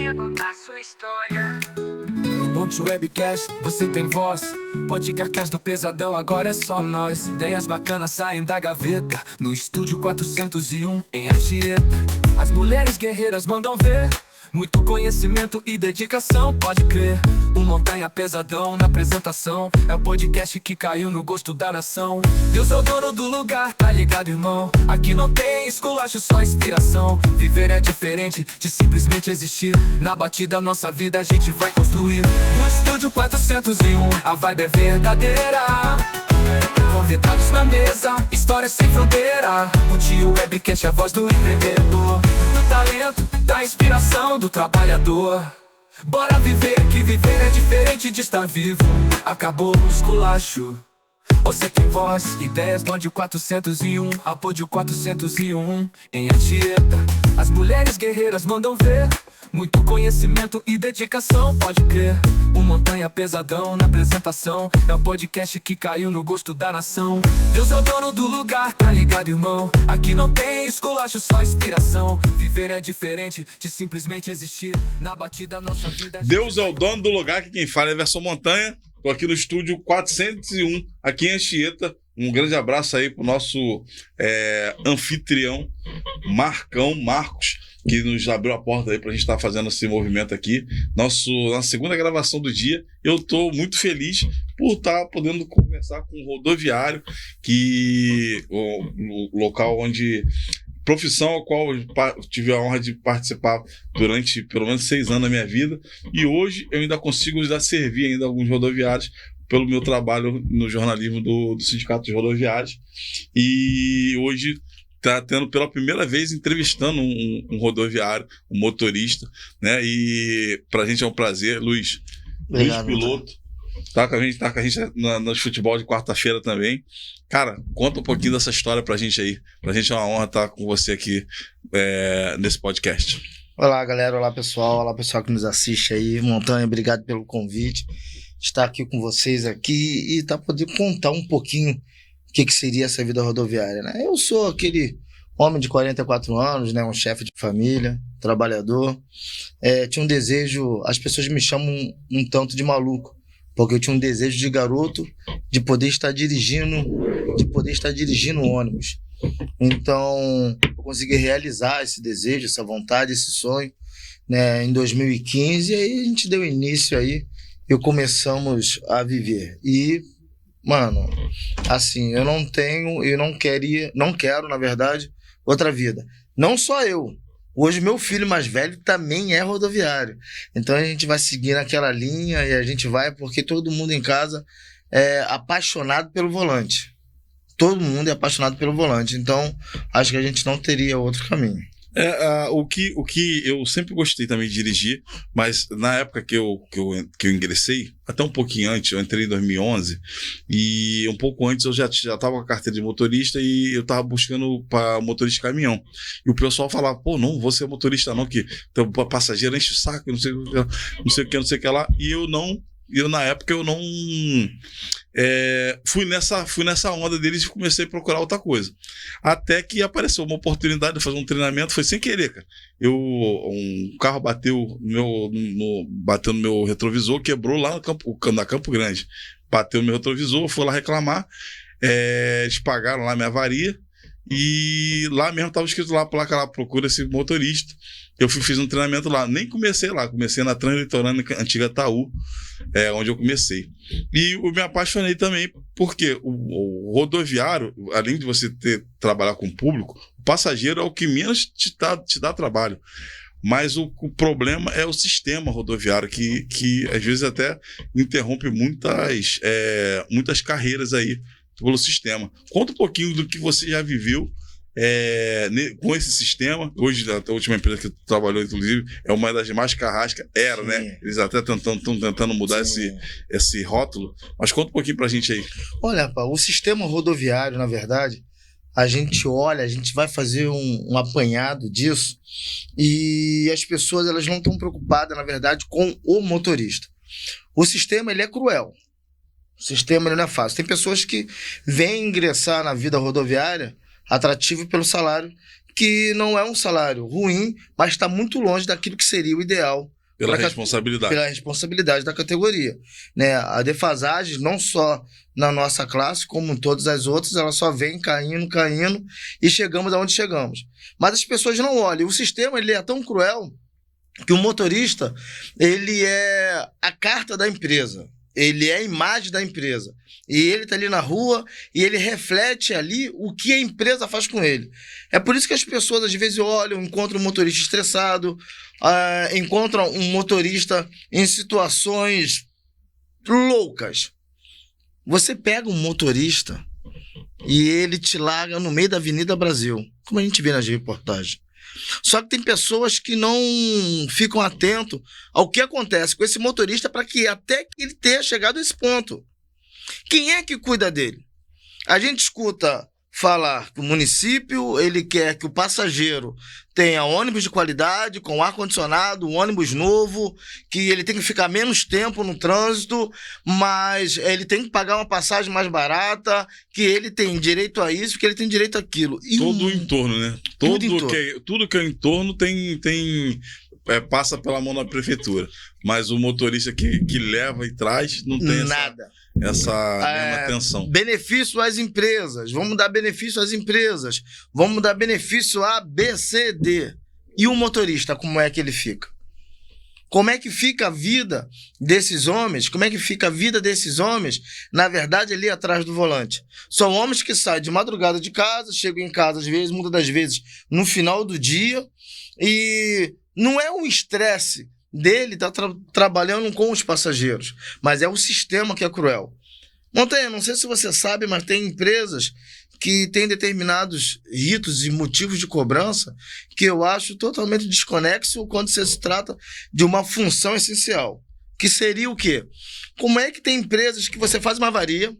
comigo na sua história. No Monte Webcast você tem voz. Podcast do Pesadão, agora é só nós. Ideias bacanas saem da gaveta. No estúdio 401 em Anchieta. As mulheres guerreiras mandam ver. Muito conhecimento e dedicação, pode crer. Um Montanha Pesadão na apresentação. É o podcast que caiu no gosto da nação. Deus é o dono do lugar, tá ligado, irmão? Aqui não tem esculacho, só inspiração. Viver é diferente de simplesmente existir. Na batida nossa vida a gente vai construir. No estúdio 401 a vibe é verdadeira. Convidados na mesa, histórias sem fronteira. O Tio Webcast é a voz do empreendedor, do talento, da inspiração do trabalhador. Bora viver, que viver é diferente de estar vivo. Acabou o esculacho, você tem voz. Ideias do Áudio 401, Apódio 401 em Anchieta. As mulheres guerreiras mandam ver. Muito conhecimento e dedicação, pode crer. Um Montanha Pesadão na apresentação. É o podcast que caiu no gosto da nação. Deus é o dono do lugar, tá ligado, irmão? Aqui não tem esculacho, só inspiração. Viver é diferente de simplesmente existir. Na batida nossa vida... Deus é o dono do lugar, que quem fala é Everson Montanha. Tô aqui no estúdio 401, aqui em Anchieta. Um grande abraço aí pro nosso anfitrião, Marcos, que nos abriu a porta aí pra gente estar fazendo esse movimento aqui. Nossa segunda gravação do dia. Eu tô muito feliz por estar podendo conversar com o rodoviário, o local onde... profissão a qual eu tive a honra de participar durante pelo menos 6 anos da minha vida. E hoje eu ainda consigo servir ainda alguns rodoviários pelo meu trabalho no jornalismo do Sindicato dos Rodoviários. E hoje está tendo pela primeira vez entrevistando um rodoviário, um motorista, né? E pra gente é um prazer, Luiz. Obrigado, Luiz Piloto. Tá com a gente no futebol de quarta-feira também. Cara, conta um pouquinho dessa história pra gente aí. Pra gente é uma honra estar com você aqui nesse podcast. Olá, galera. Olá, pessoal. Olá, pessoal que nos assiste aí. Montanha, obrigado pelo convite. Estar aqui com vocês aqui e poder contar um pouquinho o que seria essa vida rodoviária, né? Eu sou aquele homem de 44 anos, né? Um chefe de família, trabalhador. Tinha um desejo... As pessoas me chamam um tanto de maluco, porque eu tinha um desejo de garoto de poder estar dirigindo ônibus. Então, eu consegui realizar esse desejo, essa vontade, esse sonho, né, em 2015, e aí a gente deu início aí e começamos a viver. E, mano, assim, eu não quero, na verdade, outra vida. Não só eu. Hoje, meu filho mais velho também é rodoviário. Então, a gente vai seguir naquela linha e a gente vai porque todo mundo em casa é apaixonado pelo volante. Todo mundo é apaixonado pelo volante. Então, acho que a gente não teria outro caminho. O que eu sempre gostei também de dirigir, mas na época que eu ingressei, até um pouquinho antes, eu entrei em 2011, e um pouco antes eu já estava com a carteira de motorista e eu estava buscando para motorista de caminhão. E o pessoal falava, pô, não vou ser motorista não, que passageiro enche o saco, não sei o que lá. E na época eu não fui nessa onda deles e comecei a procurar outra coisa. Até que apareceu uma oportunidade de fazer um treinamento, foi sem querer, cara. Um carro bateu no meu retrovisor, quebrou lá na Campo Grande. Bateu no meu retrovisor, fui lá reclamar, eles pagaram lá minha avaria, e lá mesmo estava escrito lá, placa lá, procura esse motorista. Eu fiz um treinamento lá, nem comecei lá, comecei na Translitorânea, antiga Taú, onde eu comecei. E eu me apaixonei também, porque o rodoviário, além de você trabalhar com o público, o passageiro é o que menos te dá trabalho. Mas o problema é o sistema rodoviário, que às vezes até interrompe muitas carreiras aí pelo sistema. Conta um pouquinho do que você já viveu com esse sistema. Hoje, a última empresa que trabalhou, inclusive, é uma das mais carrascas. Sim. Né? Eles até estão tentando mudar esse rótulo. Mas conta um pouquinho pra gente aí. Olha, pá, o sistema rodoviário, na verdade, a gente vai fazer um apanhado disso, e as pessoas elas não estão preocupadas, na verdade, com o motorista. O sistema ele é cruel. O sistema ele não é fácil. Tem pessoas que vêm ingressar na vida rodoviária atrativo pelo salário, que não é um salário ruim, mas está muito longe daquilo que seria o ideal Pela pra ca- responsabilidade. pela responsabilidade da categoria, né? A defasagem, não só na nossa classe, como em todas as outras, ela só vem caindo, caindo, e chegamos aonde chegamos. Mas as pessoas não olham. O sistema, ele é tão cruel que o motorista, ele é a carta da empresa. Ele é a imagem da empresa. E ele está ali na rua e ele reflete ali o que a empresa faz com ele. É por isso que as pessoas às vezes olham, encontram um motorista estressado, encontram um motorista em situações loucas. Você pega um motorista e ele te larga no meio da Avenida Brasil, como a gente vê nas reportagens. Só que tem pessoas que não ficam atentos ao que acontece com esse motorista para que até que ele tenha chegado a esse ponto. Quem é que cuida dele? A gente escuta falar que o município ele quer que o passageiro tenha ônibus de qualidade, com ar-condicionado, um ônibus novo, que ele tem que ficar menos tempo no trânsito, mas ele tem que pagar uma passagem mais barata, que ele tem direito a isso, que ele tem direito àquilo. E Todo o entorno, né? Tudo em torno. Tudo que é entorno passa pela mão da prefeitura. Mas o motorista que leva e traz não tem nada. essa mesma atenção. Benefício às empresas. Vamos dar benefício às empresas. Vamos dar benefício A, B, C, D. E o motorista, como é que ele fica? Como é que fica a vida desses homens? Como é que fica a vida desses homens, na verdade, ali atrás do volante? São homens que saem de madrugada de casa, chegam em casa, às vezes, muitas das vezes, no final do dia, e não é um estresse dele estar trabalhando com os passageiros, mas é o sistema que é cruel. Montanha, não sei se você sabe, mas tem empresas que têm determinados ritos e motivos de cobrança que eu acho totalmente desconexo quando se trata de uma função essencial. Que seria o quê? Como é que tem empresas que você faz uma avaria,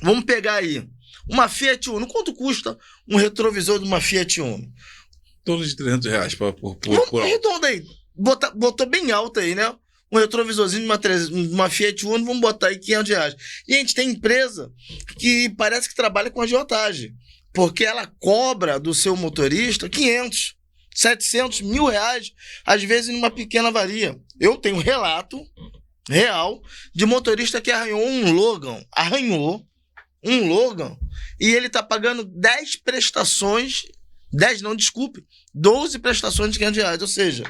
vamos pegar aí, uma Fiat Uno, quanto custa um retrovisor de uma Fiat Uno? Em torno de R$300 por Vamos arredonda aí, botou bem alto aí, né? Um retrovisorzinho de uma Fiat Uno, vamos botar aí R$500. E a gente tem empresa que parece que trabalha com agiotagem, porque ela cobra do seu motorista 500, 700, R$1.000, às vezes numa pequena avaria. Eu tenho um relato real de motorista que arranhou um Logan, e ele tá pagando 10 prestações, 10 não, desculpe, 12 prestações de R$500, ou seja,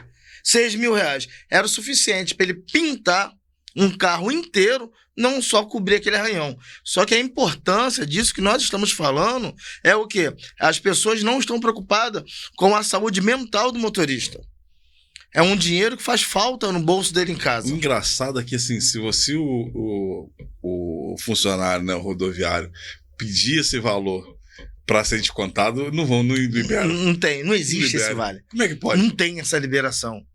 R$6.000 era o suficiente para ele pintar um carro inteiro, não só cobrir aquele arranhão. Só que a importância disso que nós estamos falando é o quê? As pessoas não estão preocupadas com a saúde mental do motorista. É um dinheiro que faz falta no bolso dele em casa. O engraçado é que, assim, se você, o funcionário, né, o rodoviário, pedir esse valor para ser descontado, não libera. Não existe esse vale. Como é que pode? Não tem essa liberação.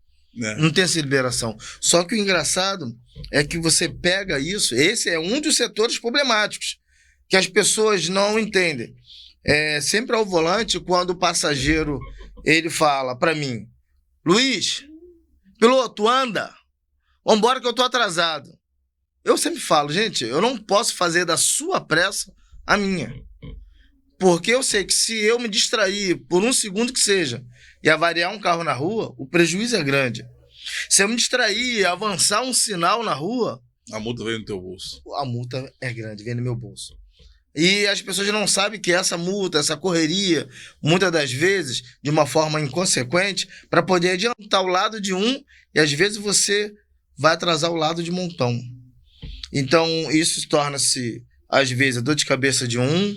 Não tem essa liberação. Só que o engraçado é que você pega isso, esse é um dos setores problemáticos, que as pessoas não entendem. Sempre ao volante, quando o passageiro ele fala para mim, Luiz, piloto, anda, vambora que eu tô atrasado. Eu sempre falo, gente, eu não posso fazer da sua pressa a minha. Porque eu sei que se eu me distrair por um segundo que seja e avariar um carro na rua, o prejuízo é grande. Se eu me distrair e avançar um sinal na rua... A multa vem no teu bolso. A multa é grande, vem no meu bolso. E as pessoas não sabem que essa multa, essa correria, muitas das vezes, de uma forma inconsequente, para poder adiantar o lado de um, e às vezes você vai atrasar o lado de montão. Então, isso torna-se, às vezes, a dor de cabeça de um,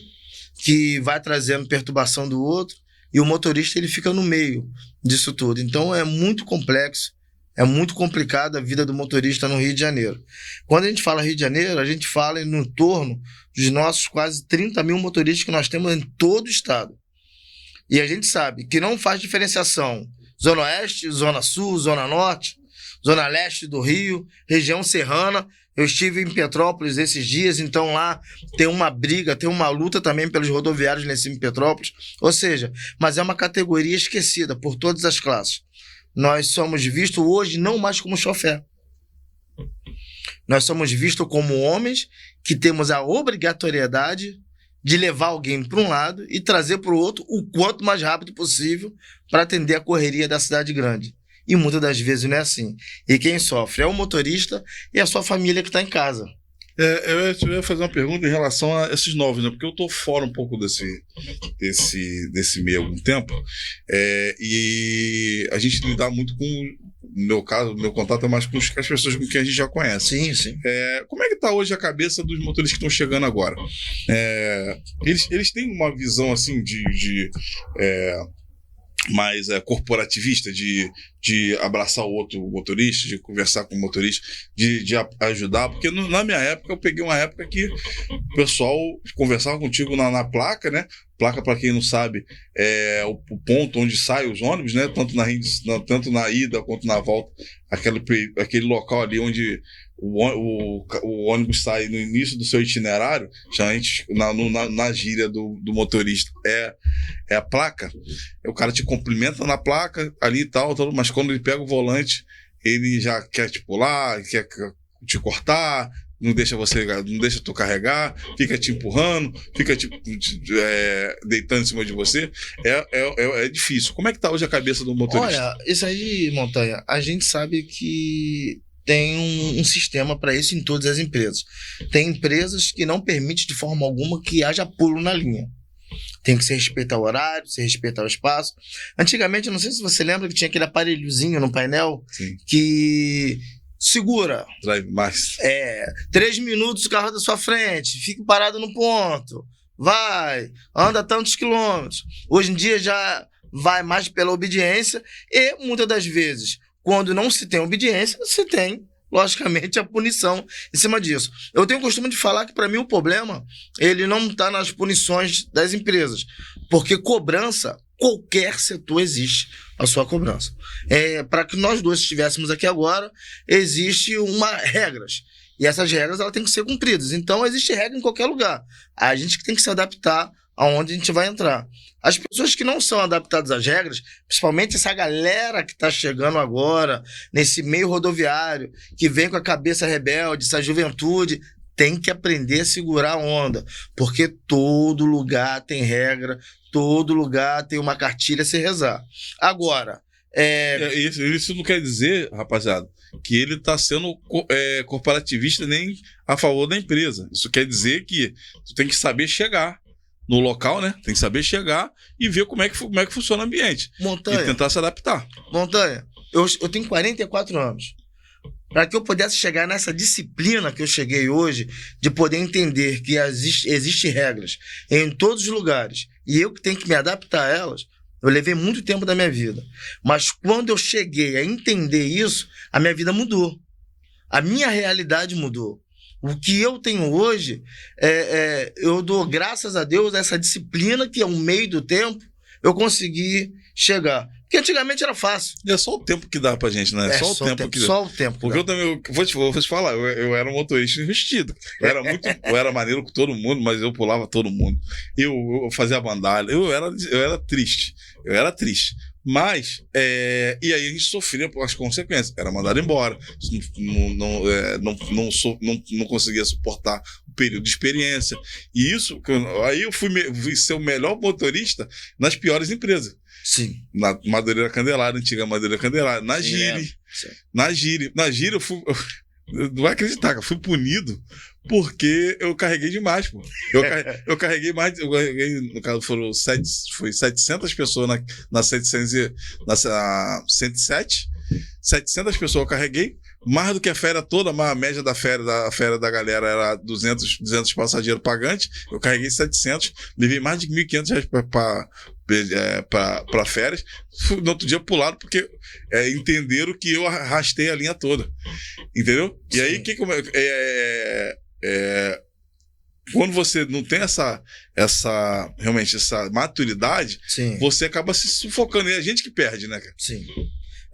que vai trazendo perturbação do outro, e o motorista ele fica no meio disso tudo. Então é muito complexo, é muito complicado a vida do motorista no Rio de Janeiro. Quando a gente fala Rio de Janeiro, a gente fala no torno dos nossos quase 30 mil motoristas que nós temos em todo o estado. E a gente sabe que não faz diferenciação Zona Oeste, Zona Sul, Zona Norte, Zona Leste do Rio, região serrana. Eu estive em Petrópolis esses dias, então lá tem uma briga, tem uma luta também pelos rodoviários lá em cima em Petrópolis. Ou seja, mas é uma categoria esquecida por todas as classes. Nós somos vistos hoje não mais como chofer. Nós somos vistos como homens que temos a obrigatoriedade de levar alguém para um lado e trazer para o outro o quanto mais rápido possível para atender a correria da cidade grande. E muitas das vezes não é assim. E quem sofre é o motorista e a sua família que está em casa. Eu ia fazer uma pergunta em relação a esses novos, né? Porque eu tô fora um pouco desse meio há algum tempo. E a gente lidar muito com, no meu caso, meu contato é mais com as pessoas com quem a gente já conhece. Sim, sim. Como é que tá hoje a cabeça dos motoristas que estão chegando agora? Eles têm uma visão assim mais corporativista, de abraçar o outro motorista, de conversar com o motorista, de ajudar, porque na minha época, eu peguei uma época que o pessoal conversava contigo na placa, né? Placa, para quem não sabe, é o ponto onde saem os ônibus, né? Tanto na ida quanto na volta, aquele local ali onde o ônibus sai no início do seu itinerário, já na gíria do motorista, é a placa. O cara te cumprimenta na placa ali e tal, mas quando ele pega o volante, ele já quer te pular, quer te cortar, não deixa tu carregar, fica te empurrando, fica deitando em cima de você. É difícil. Como é que tá hoje a cabeça do motorista? Olha, isso aí, Montanha, a gente sabe que tem um sistema para isso em todas as empresas. Tem empresas que não permitem de forma alguma que haja pulo na linha. Tem que se respeitar o horário, se respeitar o espaço. Antigamente, não sei se você lembra que tinha aquele aparelhozinho no painel. Sim. Que segura. Drive mais. 3 minutos o carro da sua frente, fique parado no ponto, vai, anda tantos quilômetros. Hoje em dia já vai mais pela obediência e muitas das vezes, quando não se tem obediência, se tem, logicamente, a punição em cima disso. Eu tenho o costume de falar que, para mim, o problema ele não está nas punições das empresas, porque cobrança, qualquer setor existe a sua cobrança. Para que nós dois estivéssemos aqui agora, existe regras. E essas regras elas têm que ser cumpridas. Então, existe regra em qualquer lugar. A gente tem que se adaptar aonde a gente vai entrar. As pessoas que não são adaptadas às regras, principalmente essa galera que está chegando agora, nesse meio rodoviário, que vem com a cabeça rebelde, essa juventude, tem que aprender a segurar a onda, porque todo lugar tem regra, todo lugar tem uma cartilha a se rezar. Agora, Isso não quer dizer, rapaziada, que ele está sendo corporativista nem a favor da empresa. Isso quer dizer que tu tem que saber chegar no local, né? Tem que saber chegar e ver como é que funciona o ambiente. Montanha, e tentar se adaptar. Montanha, eu tenho 44 anos. Para que eu pudesse chegar nessa disciplina que eu cheguei hoje, de poder entender que existem regras em todos os lugares, e eu que tenho que me adaptar a elas, eu levei muito tempo da minha vida. Mas quando eu cheguei a entender isso, a minha vida mudou. A minha realidade mudou. O que eu tenho hoje, eu dou graças a Deus a essa disciplina que, ao meio do tempo, eu consegui chegar. Porque antigamente era fácil. E é só o tempo que dá pra gente, né? Só o tempo que dá. Só o tempo. Porque eu também, vou te falar, eu era um motorista investido. Eu era maneiro com todo mundo, mas eu pulava todo mundo. Eu fazia bandalha, eu era triste. Mas, e aí a gente sofria por as consequências. Era mandado embora, não conseguia suportar o período de experiência. E isso, aí eu fui ser o melhor motorista nas piores empresas. Sim. Na Madureira Candelária, antiga Madureira Candelária, na Gire. Na Gire eu fui. Não vai acreditar, eu fui punido porque eu carreguei demais, pô. Eu carreguei mais, no caso foi 700 pessoas na 107, 700 pessoas eu carreguei, mais do que a férias toda, mas a média da férias da galera era 200 passageiros pagantes, eu carreguei 700, levei mais de R$1.500 para férias, no outro dia pulado, porque entenderam que eu arrastei a linha toda, entendeu? E aí, quando você não tem realmente essa maturidade, sim, você acaba se sufocando, e é a gente que perde, né, cara? Sim.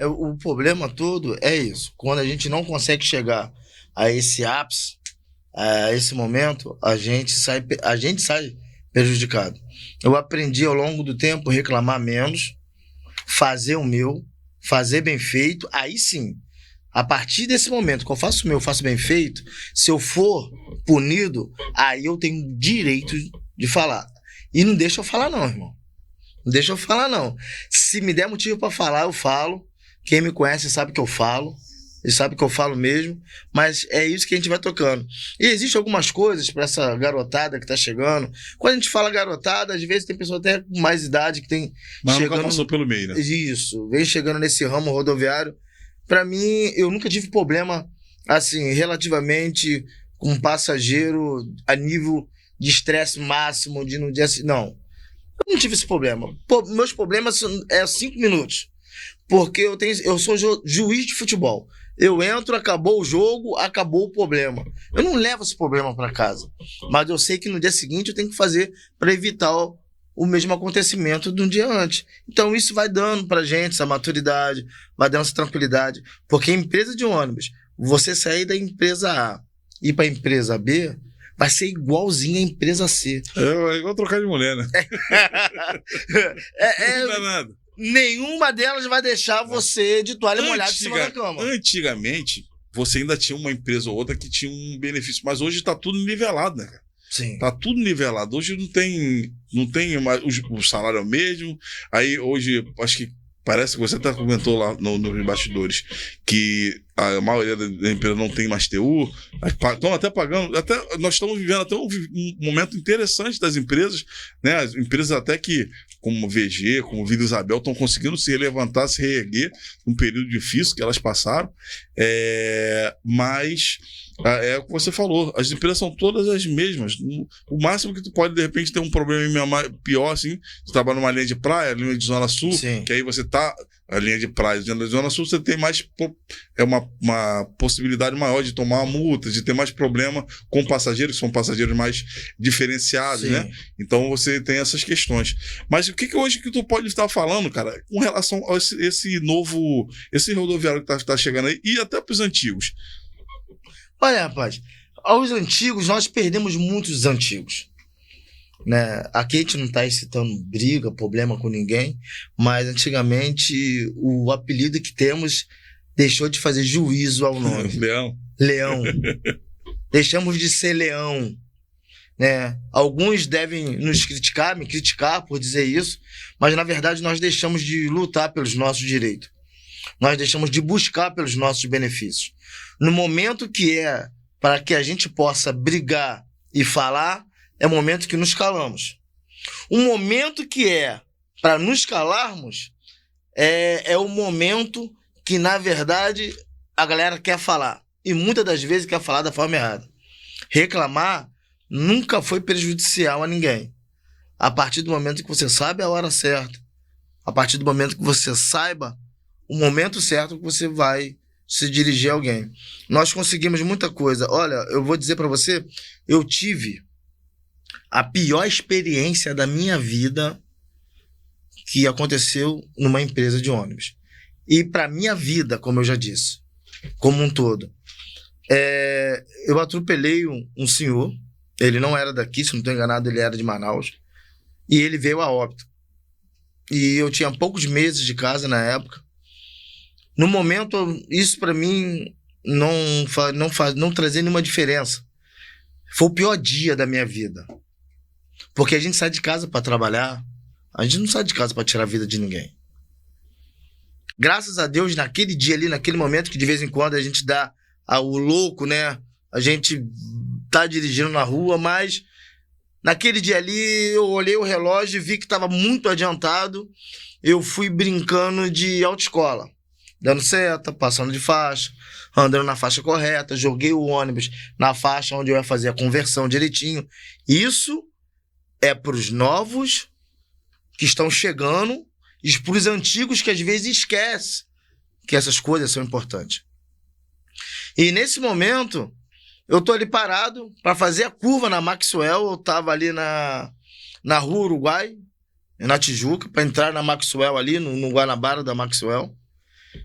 O problema todo é isso, quando a gente não consegue chegar a esse ápice, a esse momento, a gente sai prejudicado. Eu aprendi ao longo do tempo a reclamar menos, fazer o meu, fazer bem feito. Aí sim, a partir desse momento que eu faço o meu, faço bem feito, se eu for punido, aí eu tenho direito de falar. E não deixa eu falar não, irmão. Não deixa eu falar não. Se me der motivo para falar, eu falo. Quem me conhece sabe que eu falo. Eles sabem que eu falo mesmo, mas é isso que a gente vai tocando. E existem algumas coisas para essa garotada que tá chegando. Quando a gente fala garotada, às vezes tem pessoa até com mais idade que tem Mas chegando... nunca passou pelo meio, né? Isso, vem chegando nesse ramo rodoviário. Para mim, eu nunca tive problema, assim, relativamente com um passageiro a nível de estresse máximo, de no dia... Não, eu não tive esse problema. Meus problemas é 5 minutos. Porque eu sou juiz de futebol. Eu entro, acabou o jogo, acabou o problema. Eu não levo esse problema para casa. Mas eu sei que no dia seguinte eu tenho que fazer para evitar o mesmo acontecimento de um dia antes. Então isso vai dando pra gente essa maturidade, vai dando essa tranquilidade. Porque a empresa de ônibus, você sair da empresa A e ir para a empresa B, vai ser igualzinho à empresa C. É igual trocar de mulher, né? Não dá nada. Nenhuma delas vai deixar você de toalha molhada em cima da cama. Antigamente, você ainda tinha uma empresa ou outra que tinha um benefício, mas hoje tá tudo nivelado, né, cara? Sim. Tá tudo nivelado. Hoje não tem mais, o salário é o mesmo. Aí hoje, acho que parece que você até comentou lá nos bastidores que a maioria da empresa não tem mais TU. Estão até pagando. Nós estamos vivendo até um momento interessante das empresas, né? As empresas até que, como VG, como Vila Isabel, estão conseguindo se levantar, se reerguer num período difícil que elas passaram. Mas é o que você falou, as empresas são todas as mesmas. O máximo que tu pode, de repente, ter um problema pior, assim, você trabalha numa linha de praia, linha de Zona Sul, Sim. que aí você tá, a linha de praia, de Zona Sul, você tem mais, uma possibilidade maior de tomar uma multa, de ter mais problema com passageiros, que são passageiros mais diferenciados, Sim. né? Então você tem essas questões. Mas o que hoje que tu pode estar falando, cara, com relação a esse rodoviário que tá chegando aí, e até pros antigos? Olha, rapaz, aos antigos, nós perdemos muitos antigos. Né? Aqui a gente não está excitando briga, problema com ninguém, mas antigamente o apelido que temos deixou de fazer juízo ao nome. Leão. Leão. Deixamos de ser leão. Né? Alguns devem nos criticar, me criticar por dizer isso, mas na verdade nós deixamos de lutar pelos nossos direitos. Nós deixamos de buscar pelos nossos benefícios. No momento que é para que a gente possa brigar e falar, é o momento que nos calamos. O momento que é para nos calarmos é o momento que, na verdade, a galera quer falar. E muitas das vezes quer falar da forma errada. Reclamar nunca foi prejudicial a ninguém. A partir do momento que você sabe a hora certa, a partir do momento que você saiba o momento certo que você vai se dirigir a alguém. Nós conseguimos muita coisa. Olha, eu vou dizer para você, eu tive a pior experiência da minha vida que aconteceu numa empresa de ônibus. E para minha vida, como eu já disse, como um todo, eu atropelei um senhor, ele não era daqui, se não estou enganado, ele era de Manaus, e ele veio a óbito. E eu tinha poucos meses de casa na época. No momento, isso para mim não trazia nenhuma diferença. Foi o pior dia da minha vida. Porque a gente sai de casa para trabalhar, a gente não sai de casa para tirar a vida de ninguém. Graças a Deus, naquele dia ali, naquele momento, que de vez em quando a gente dá o louco, né? A gente tá dirigindo na rua, mas naquele dia ali eu olhei o relógio e vi que estava muito adiantado. Eu fui brincando de autoescola. Dando seta, passando de faixa, andando na faixa correta, joguei o ônibus na faixa onde eu ia fazer a conversão direitinho. Isso é para os novos que estão chegando e para os antigos que às vezes esquecem que essas coisas são importantes. E nesse momento, eu tô ali parado para fazer a curva na Maxwell. Eu tava ali na Rua Uruguai, na Tijuca, para entrar na Maxwell ali, no Guanabara da Maxwell.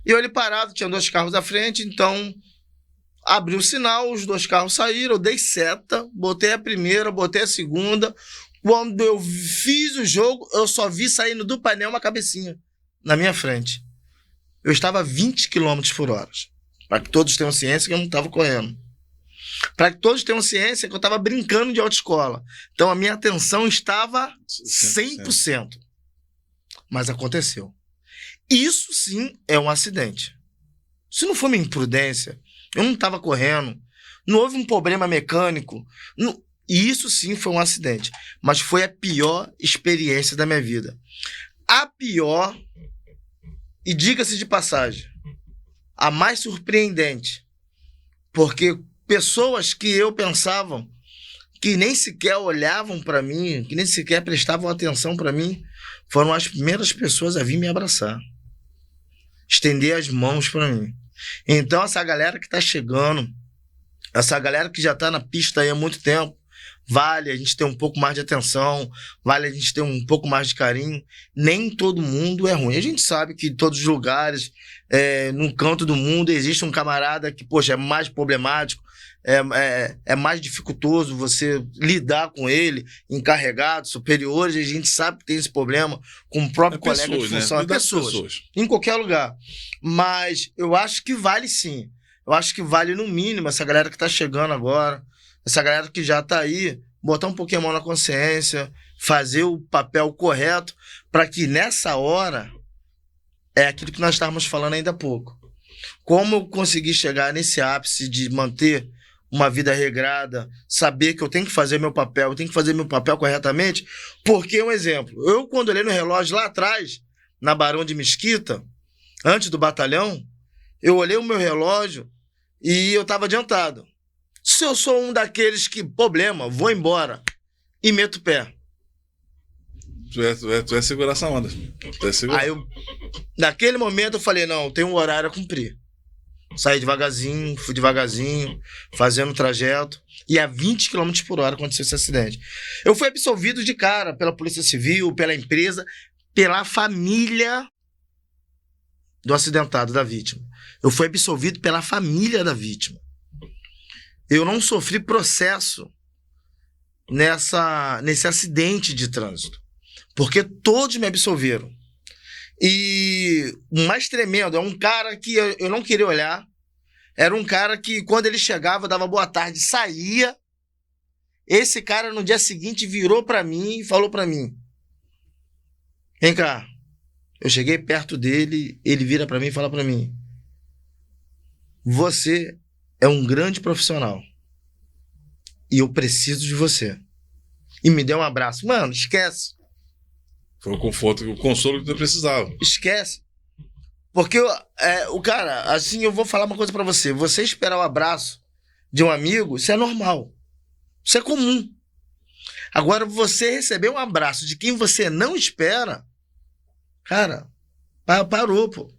E eu ali parado, tinha 2 carros à frente, então abri o sinal, os 2 carros saíram, eu dei seta, botei a primeira, botei a segunda. Quando eu fiz o jogo, eu só vi saindo do painel uma cabecinha na minha frente. Eu estava a 20 km por hora. Para que todos tenham ciência que eu não estava correndo. Para que todos tenham ciência que eu estava brincando de autoescola. Então a minha atenção estava 100%. Mas aconteceu. Isso sim é um acidente. Se não for minha imprudência, eu não estava correndo, não houve um problema mecânico, e isso sim foi um acidente. Mas foi a pior experiência da minha vida. A pior, e diga-se de passagem, a mais surpreendente. Porque pessoas que eu pensava que nem sequer olhavam para mim, que nem sequer prestavam atenção para mim, foram as primeiras pessoas a vir me abraçar, estender as mãos para mim. Então, essa galera que tá chegando, essa galera que já tá na pista aí há muito tempo, vale a gente ter um pouco mais de atenção, vale a gente ter um pouco mais de carinho. Nem todo mundo é ruim. A gente sabe que em todos os lugares, num canto do mundo, existe um camarada que, poxa, é mais problemático, é mais dificultoso você lidar com ele, encarregados, superiores, e a gente sabe que tem esse problema com o próprio colega de função. Né? Pessoas. Em qualquer lugar. Mas eu acho que vale sim. Eu acho que vale no mínimo essa galera que tá chegando agora, essa galera que já tá aí, botar um pouquinho a mão na consciência, fazer o papel correto, para que nessa hora, é aquilo que nós estávamos falando ainda há pouco. Como eu consegui chegar nesse ápice de manter uma vida regrada, saber que eu tenho que fazer meu papel, eu tenho que fazer meu papel corretamente, porque, um exemplo, eu quando olhei no relógio lá atrás, na Barão de Mesquita, antes do batalhão, eu olhei o meu relógio e eu estava adiantado. Se eu sou um daqueles que, problema, vou embora e meto o pé. Tu é segurar essa onda. Aí naquele momento eu falei, não, tem um horário a cumprir. Saí devagarzinho, fui devagarzinho, fazendo o trajeto. E a 20 km por hora aconteceu esse acidente. Eu fui absolvido de cara pela Polícia Civil, pela empresa, pela família do acidentado, da vítima. Eu fui absolvido pela família da vítima. Eu não sofri processo nesse acidente de trânsito, porque todos me absolveram. E o mais tremendo é um cara que eu não queria olhar. Era um cara que, quando ele chegava, dava boa tarde, saía. Esse cara, no dia seguinte, virou pra mim e falou pra mim: vem cá. Eu cheguei perto dele, ele vira pra mim e fala pra mim: você é um grande profissional e eu preciso de você. E me deu um abraço. Mano, esquece. Foi o conforto, o consolo que tu precisava. Esquece. Porque o cara, assim, eu vou falar uma coisa pra você. Você esperar o abraço de um amigo, isso é normal. Isso é comum. Agora, você receber um abraço de quem você não espera, cara, parou, pô.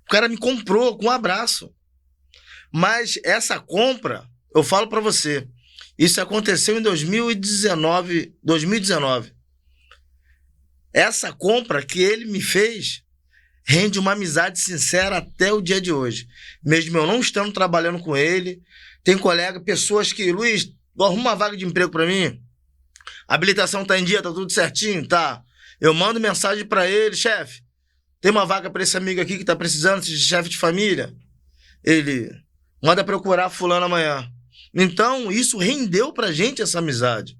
O cara me comprou com um abraço. Mas essa compra, eu falo pra você, isso aconteceu em 2019. Essa compra que ele me fez rende uma amizade sincera até o dia de hoje. Mesmo eu não estando trabalhando com ele, tem colega, pessoas que, Luiz, arruma uma vaga de emprego pra mim? A habilitação tá em dia, tá tudo certinho? Tá. Eu mando mensagem pra ele: chefe, tem uma vaga pra esse amigo aqui que tá precisando de chefe de família? Ele: manda procurar fulano amanhã. Então, isso rendeu pra gente essa amizade.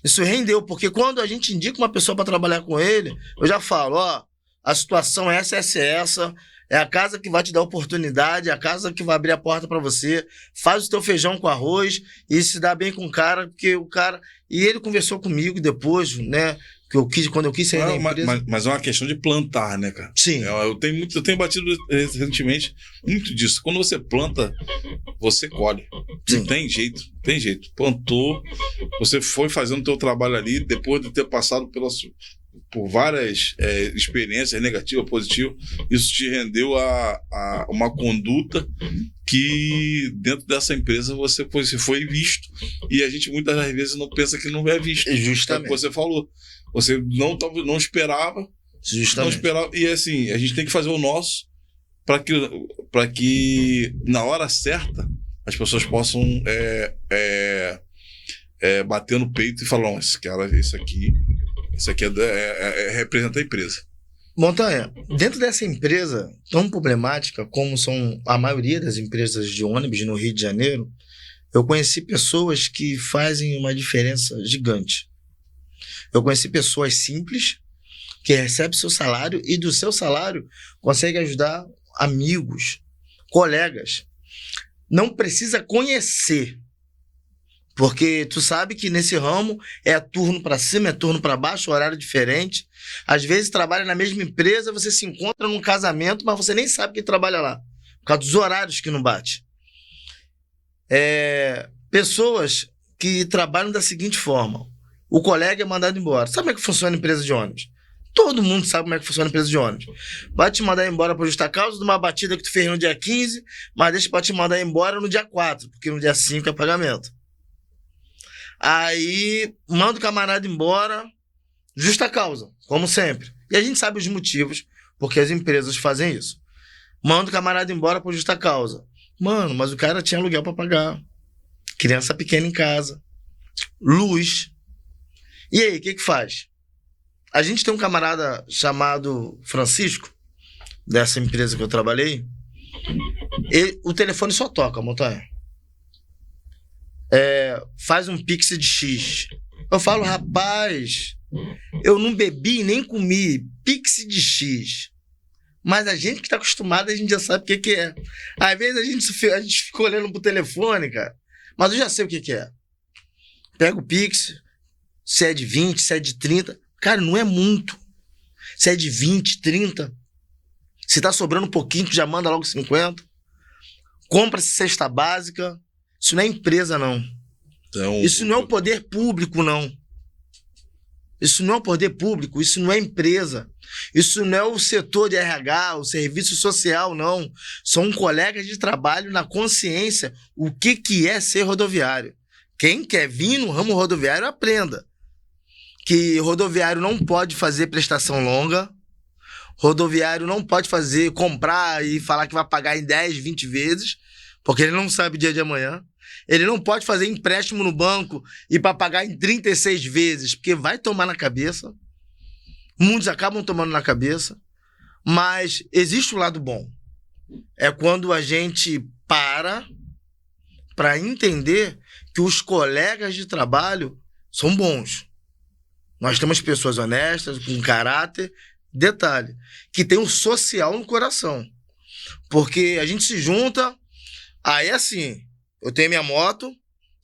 Isso rendeu, porque quando a gente indica uma pessoa para trabalhar com ele, eu já falo: ó, a situação é essa, é a casa que vai te dar oportunidade, é a casa que vai abrir a porta para você, faz o teu feijão com arroz e se dá bem com o cara, porque o cara... E ele conversou comigo depois, né, quando eu quis sair da empresa. Mas é uma questão de plantar, né, cara? Sim. Eu tenho batido recentemente muito disso. Quando você planta, você colhe. Sim. Não tem jeito. Plantou, você foi fazendo o teu trabalho ali, depois de ter passado por várias experiências negativas, positivas, isso te rendeu a uma conduta que dentro dessa empresa você foi visto, e a gente muitas das vezes não pensa que não é visto. Justamente. É o que você falou. Você não esperava. Justamente. Não esperava. E assim, a gente tem que fazer o nosso para que na hora certa as pessoas possam bater no peito e falar: não, isso aqui representa a empresa. Montanha, dentro dessa empresa tão problemática como são a maioria das empresas de ônibus no Rio de Janeiro, eu conheci pessoas que fazem uma diferença gigante. Eu conheci pessoas simples, que recebe seu salário e do seu salário consegue ajudar amigos, colegas. Não precisa conhecer, porque tu sabe que nesse ramo é turno para cima, é turno para baixo, horário diferente. Às vezes trabalha na mesma empresa, você se encontra num casamento, mas você nem sabe quem trabalha lá, por causa dos horários que não bate. Pessoas que trabalham da seguinte forma: o colega é mandado embora. Sabe como é que funciona a empresa de ônibus? Todo mundo sabe como é que funciona a empresa de ônibus. Vai te mandar embora por justa causa de uma batida que tu fez no dia 15, mas deixa pra te mandar embora no dia 4, porque no dia 5 é pagamento. Aí manda o camarada embora, justa causa, como sempre. E a gente sabe os motivos porque as empresas fazem isso. Manda o camarada embora por justa causa. Mano, mas o cara tinha aluguel pra pagar. Criança pequena em casa. Luz. E aí, o que faz? A gente tem um camarada chamado Francisco, dessa empresa que eu trabalhei. O telefone só toca, Montanha. Faz um Pix de X. Eu falo, rapaz, eu não bebi nem comi. Pix de X. Mas a gente que tá acostumado, a gente já sabe o que é. Às vezes a gente fica olhando pro telefone, cara. Mas eu já sei o que é. Pega o Pix, se é de 20, se é de 30. Cara, não é muito. Se é de 20, 30. Se tá sobrando um pouquinho, tu já manda logo 50. Compra-se cesta básica. Isso não é empresa, não. Então, isso não é o poder público, não. Isso não é o poder público, isso não é empresa. Isso não é o setor de RH, o serviço social, não. São colegas de trabalho na consciência o que é ser rodoviário. Quem quer vir no ramo rodoviário, aprenda que rodoviário não pode fazer prestação longa, rodoviário não pode comprar e falar que vai pagar em 10, 20 vezes, porque ele não sabe o dia de amanhã. Ele não pode fazer empréstimo no banco e para pagar em 36 vezes, porque vai tomar na cabeça. Muitos acabam tomando na cabeça. Mas existe um lado bom. É quando a gente para entender que os colegas de trabalho são bons. Nós temos pessoas honestas, com caráter. Detalhe, que tem um social no coração. Porque a gente se junta, aí assim... Eu tenho minha moto,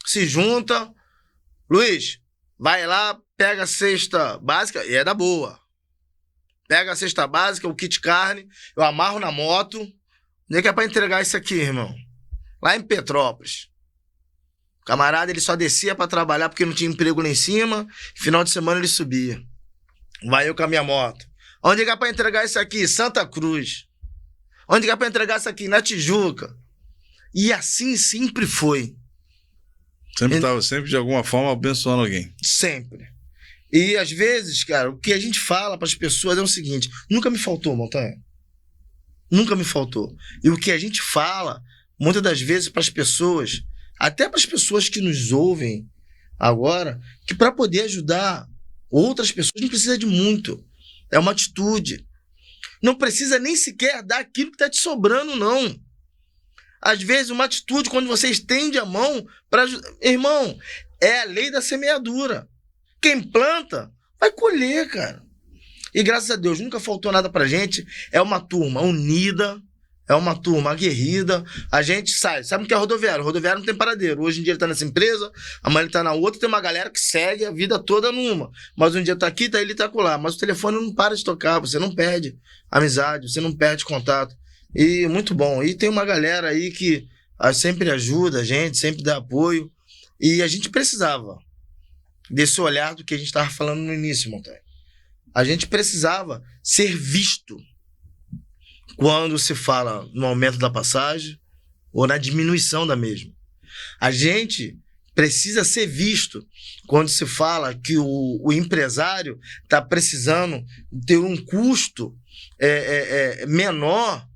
se junta. Luiz, vai lá, pega a cesta básica, e é da boa. Pega a cesta básica, o kit carne, eu amarro na moto. Onde é que é pra entregar isso aqui, irmão? Lá em Petrópolis. O camarada, ele só descia pra trabalhar porque não tinha emprego lá em cima. Final de semana ele subia. Vai eu com a minha moto. Onde é que é pra entregar isso aqui? Santa Cruz. Onde é que é pra entregar isso aqui? Na Tijuca. E assim sempre foi. Sempre estava sempre de alguma forma abençoando alguém. Sempre. E às vezes, cara, o que a gente fala para as pessoas é o seguinte: nunca me faltou, Montanha. Nunca me faltou. E o que a gente fala, muitas das vezes, para as pessoas, até para as pessoas que nos ouvem agora, que para poder ajudar outras pessoas não precisa de muito. É uma atitude. Não precisa nem sequer dar aquilo que está te sobrando, não. Às vezes, uma atitude, quando você estende a mão para ajudar. Irmão, é a lei da semeadura. Quem planta, vai colher, cara. E graças a Deus, nunca faltou nada pra gente. É uma turma unida, é uma turma aguerrida. A gente sabe o que é rodoviário? O rodoviário não tem paradeiro. Hoje em dia ele tá nessa empresa, amanhã ele tá na outra, tem uma galera que segue a vida toda numa. Mas um dia tá aqui, tá ele, tá lá. Mas o telefone não para de tocar, você não perde amizade, você não perde contato. E muito bom. E tem uma galera aí que sempre ajuda a gente, sempre dá apoio. E a gente precisava desse olhar do que a gente estava falando no início, Montanha. A gente precisava ser visto quando se fala no aumento da passagem ou na diminuição da mesma. A gente precisa ser visto quando se fala que o empresário está precisando ter um custo menor.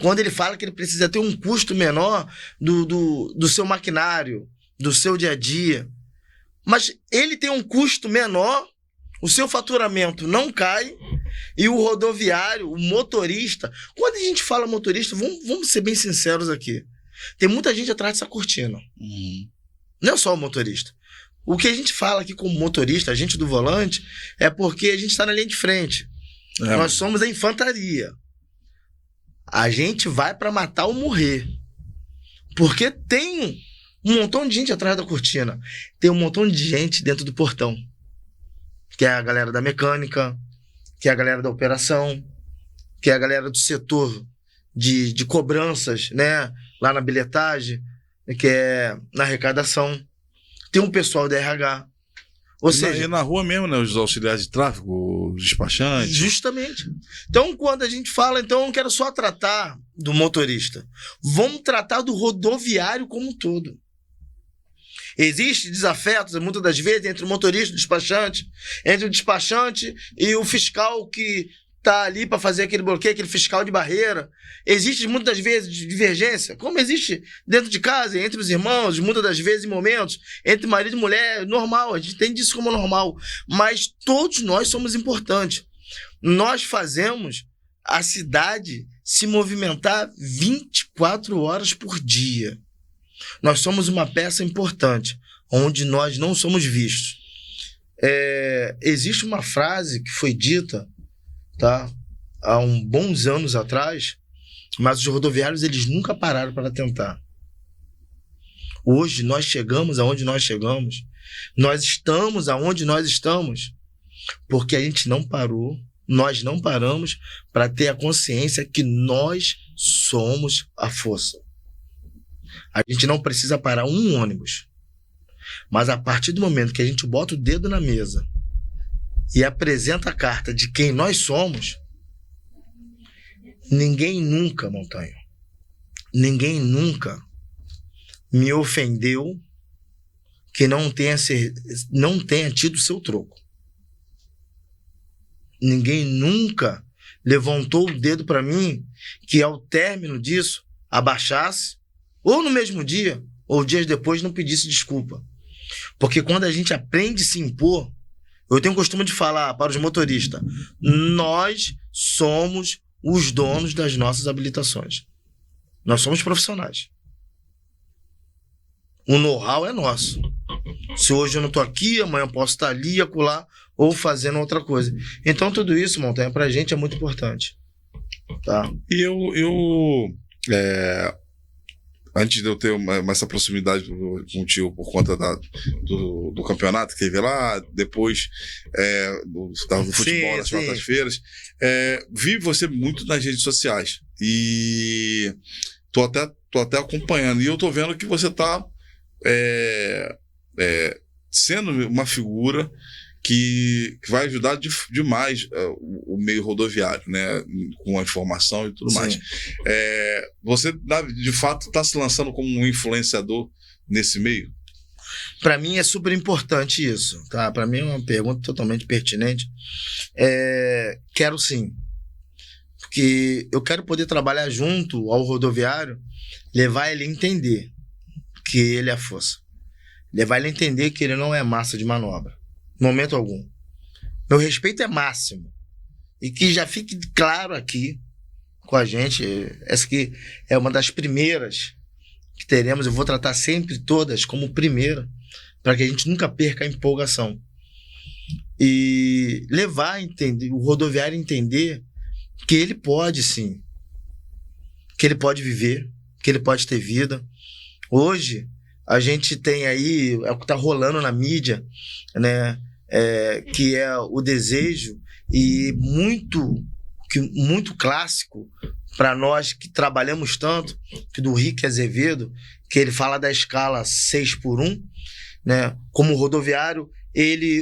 Quando ele fala que ele precisa ter um custo menor do seu maquinário, do seu dia a dia. Mas ele tem um custo menor, o seu faturamento não cai, e o rodoviário, o motorista... Quando a gente fala motorista, vamos ser bem sinceros aqui. Tem muita gente atrás dessa cortina. Não é só o motorista. O que a gente fala aqui como motorista, a gente do volante, é porque a gente está na linha de frente. Nós somos a infantaria. A gente vai para matar ou morrer. Porque tem um montão de gente atrás da cortina. Tem um montão de gente dentro do portão. Que é a galera da mecânica, que é a galera da operação, que é a galera do setor de cobranças, né? Lá na bilhetagem, que é na arrecadação. Tem um pessoal da RH. Ou seja, e na rua mesmo, né? Os auxiliares de tráfego, os despachantes. Justamente. Então, quando a gente fala, então eu não quero só tratar do motorista. Vamos tratar do rodoviário como um todo. Existe desafetos, muitas das vezes, entre o motorista e o despachante, entre o despachante e o fiscal que está ali para fazer aquele bloqueio, aquele fiscal de barreira. Existe muitas vezes divergência, como existe dentro de casa, entre os irmãos, muitas das vezes em momentos, entre marido e mulher, normal, a gente entende isso como normal. Mas todos nós somos importantes. Nós fazemos a cidade se movimentar 24 horas por dia. Nós somos uma peça importante, onde nós não somos vistos. Existe uma frase que foi dita, tá, há bons anos atrás, mas os rodoviários eles nunca pararam para tentar. Hoje nós chegamos aonde nós chegamos, nós estamos aonde nós estamos, porque a gente não parou, nós não paramos para ter a consciência que nós somos a força. A gente não precisa parar um ônibus, mas a partir do momento que a gente bota o dedo na mesa e apresenta a carta de quem nós somos, ninguém nunca, Montanha, ninguém nunca me ofendeu que não tenha tido seu troco. Ninguém nunca levantou o dedo para mim que ao término disso abaixasse, ou no mesmo dia, ou dias depois não pedisse desculpa. Porque quando a gente aprende a se impor, eu tenho o costume de falar para os motoristas, nós somos os donos das nossas habilitações. Nós somos profissionais. O know-how é nosso. Se hoje eu não estou aqui, amanhã eu posso estar ali, acolá, ou fazendo outra coisa. Então tudo isso, Montanha, pra gente é muito importante. Tá? E antes de eu ter essa proximidade contigo por conta do campeonato que teve lá, depois do futebol nas quartas-feiras, vi você muito nas redes sociais e tô até acompanhando, e eu tô vendo que você tá sendo uma figura que vai ajudar demais o meio rodoviário, né, com a informação e tudo mais. Você, de fato, está se lançando como um influenciador nesse meio? Para mim é super importante isso, tá? Para mim é uma pergunta totalmente pertinente. Quero sim, porque eu quero poder trabalhar junto ao rodoviário, levar ele a entender que ele é a força, levar ele a entender que ele não é massa de manobra. Momento algum. Meu respeito é máximo. E que já fique claro aqui com a gente, essa aqui é uma das primeiras que teremos, eu vou tratar sempre todas como primeira, para que a gente nunca perca a empolgação. E levar a entender, o rodoviário entender que ele pode sim, que ele pode viver, que ele pode ter vida. Hoje, a gente tem aí, é o que está rolando na mídia, né? Que é o desejo, e muito clássico para nós que trabalhamos tanto, que do Rick Azevedo, que ele fala da escala 6x1, né? Como rodoviário,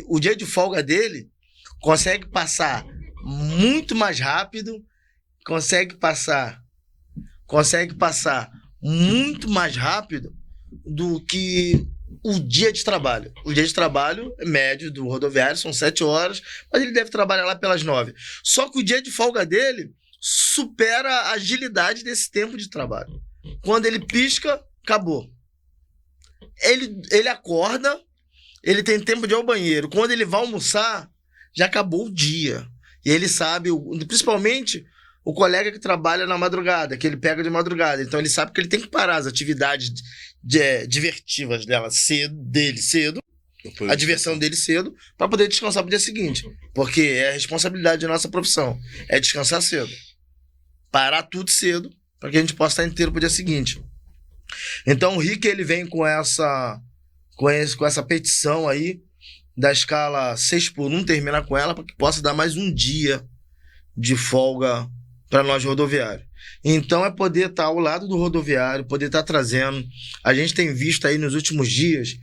o dia de folga dele consegue passar muito mais rápido, consegue passar muito mais rápido do que o dia de trabalho. O dia de trabalho médio do rodoviário são 7 horas, mas ele deve trabalhar lá pelas 9. Só que o dia de folga dele supera a agilidade desse tempo de trabalho. Quando ele pisca, acabou. Ele acorda, ele tem tempo de ir ao banheiro. Quando ele vai almoçar, já acabou o dia. E ele sabe, principalmente o colega que trabalha na madrugada, que ele pega de madrugada. Então ele sabe que ele tem que parar as atividades divertivas dele cedo, a diversão dele cedo para poder descansar pro dia seguinte. Porque é a responsabilidade da nossa profissão. É descansar cedo. Parar tudo cedo para que a gente possa estar inteiro pro dia seguinte. Então o Rick, ele vem com essa petição aí da escala 6x1, terminar com ela para que possa dar mais um dia de folga para nós rodoviários. Então é poder estar ao lado do rodoviário, poder estar trazendo. A gente tem visto aí nos últimos dias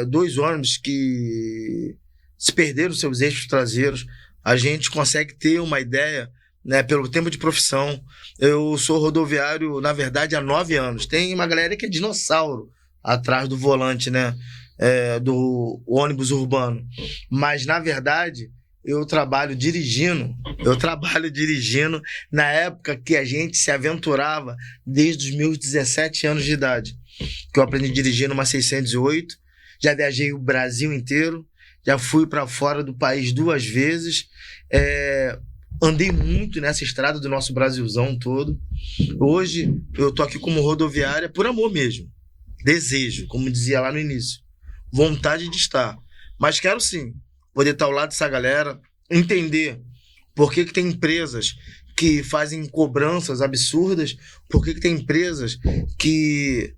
2 ônibus que se perderam seus eixos traseiros. A gente consegue ter uma ideia, né, pelo tempo de profissão. Eu sou rodoviário, na verdade, há 9 anos. Tem uma galera que é dinossauro atrás do volante, né, do ônibus urbano. Mas, na verdade, eu trabalho dirigindo na época que a gente se aventurava desde os meus 17 anos de idade. Que eu aprendi a dirigir numa 608, já viajei o Brasil inteiro, já fui para fora do país 2 vezes, andei muito nessa estrada do nosso Brasilzão todo. Hoje eu tô aqui como rodoviária por amor mesmo, desejo, como dizia lá no início, vontade de estar. Mas quero sim poder estar ao lado dessa galera, entender por que tem empresas que fazem cobranças absurdas, por que tem empresas que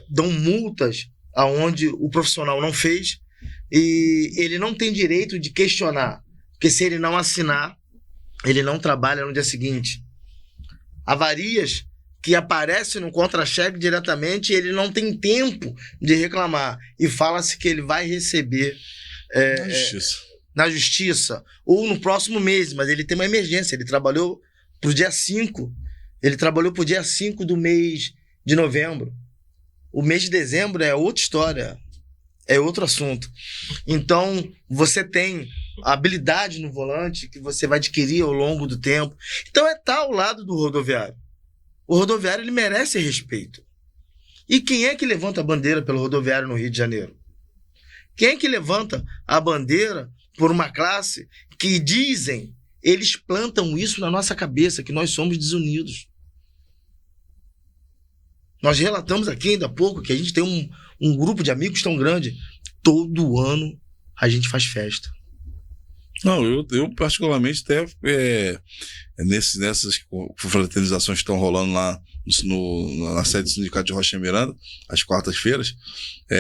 dão multas aonde o profissional não fez, e ele não tem direito de questionar, porque se ele não assinar, ele não trabalha no dia seguinte. Avarias que aparecem no contra-cheque diretamente, ele não tem tempo de reclamar, e fala-se que ele vai receber na justiça, ou no próximo mês, mas ele tem uma emergência. Ele trabalhou pro dia 5, do mês de novembro. O mês de dezembro é outra história, é outro assunto. Então, você tem a habilidade no volante que você vai adquirir ao longo do tempo. Então, estar ao lado do rodoviário. O rodoviário, ele merece respeito. E quem é que levanta a bandeira pelo rodoviário no Rio de Janeiro? Quem é que levanta a bandeira por uma classe que dizem, eles plantam isso na nossa cabeça, que nós somos desunidos? Nós relatamos aqui ainda há pouco que a gente tem um grupo de amigos tão grande. Todo ano a gente faz festa. Não, eu particularmente até nessas fraternizações que estão rolando lá na sede do Sindicato de Rocha Miranda, às quartas-feiras,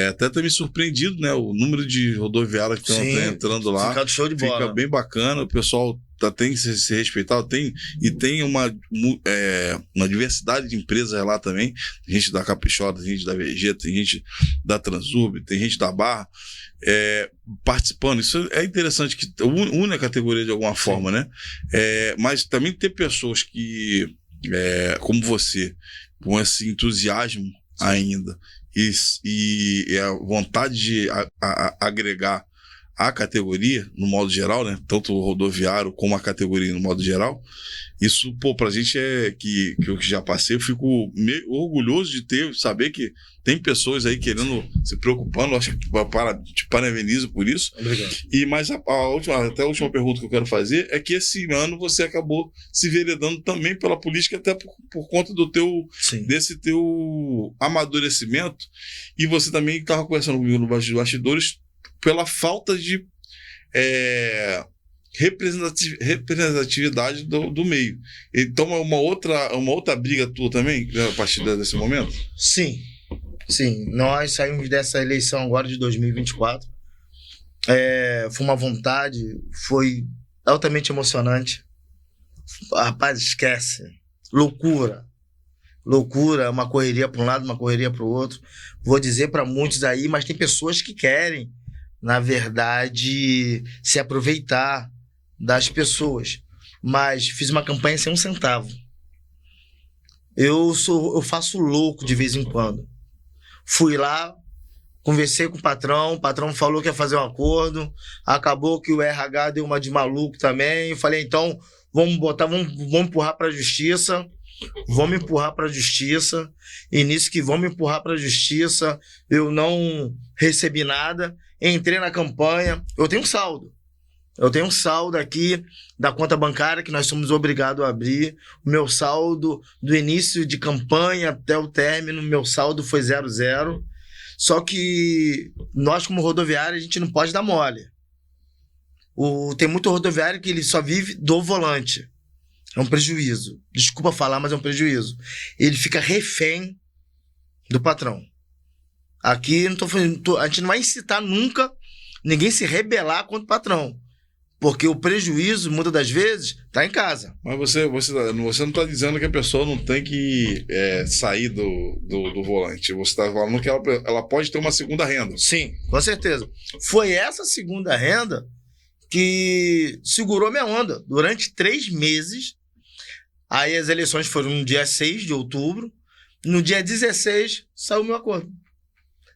até tem me surpreendido, né, o número de rodoviários que estão entrando lá. Show de bola. Fica bem bacana, o pessoal tem que se respeitar, tem uma diversidade de empresas lá também. Tem gente da Caprichosa, tem gente da VG, tem gente da Transurb, tem gente da Barra participando. Isso é interessante, que une a categoria de alguma forma, né? Mas também ter pessoas que, como você, com esse entusiasmo ainda e a vontade de agregar a categoria no modo geral, né? Tanto o rodoviário como a categoria no modo geral. Isso, pra gente que eu que já passei, eu fico meio orgulhoso de saber que tem pessoas aí querendo, se preocupando. Acho que te parabenizo por isso. Obrigado. Mas até a última pergunta que eu quero fazer é que esse ano você acabou se veredando também pela política, até por conta desse teu amadurecimento, e você também estava conversando comigo no bastidores pela falta de representatividade do meio. Então é uma outra briga tua também, a partir desse momento? Sim. Nós saímos dessa eleição agora de 2024. Foi uma vontade, foi altamente emocionante. Rapaz, esquece. Loucura, uma correria para um lado, uma correria para o outro. Vou dizer para muitos aí, mas tem pessoas que querem, na verdade, se aproveitar das pessoas. Mas fiz uma campanha sem um centavo. Eu faço louco de vez em quando. Fui lá, conversei com o patrão falou que ia fazer um acordo, acabou que o RH deu uma de maluco também. Eu falei, então, vamos empurrar para a justiça. E nisso que vamos empurrar para a justiça, eu não recebi nada. Entrei na campanha, eu tenho um saldo aqui da conta bancária que nós somos obrigados a abrir. O meu saldo do início de campanha até o término, meu saldo foi 0,0. Só que nós, como rodoviário, a gente não pode dar mole. Tem muito rodoviário que ele só vive do volante. É um prejuízo. Desculpa falar, mas é um prejuízo. Ele fica refém do patrão. Aqui não tô falando, a gente não vai incitar nunca ninguém se rebelar contra o patrão. Porque o prejuízo, muitas das vezes, tá em casa. Mas você não está dizendo que a pessoa não tem que sair do volante. Você está falando que ela pode ter uma segunda renda. Sim, com certeza. Foi essa segunda renda que segurou minha onda durante 3 meses. Aí as eleições foram no dia 6 de outubro. No dia 16, saiu o meu acordo.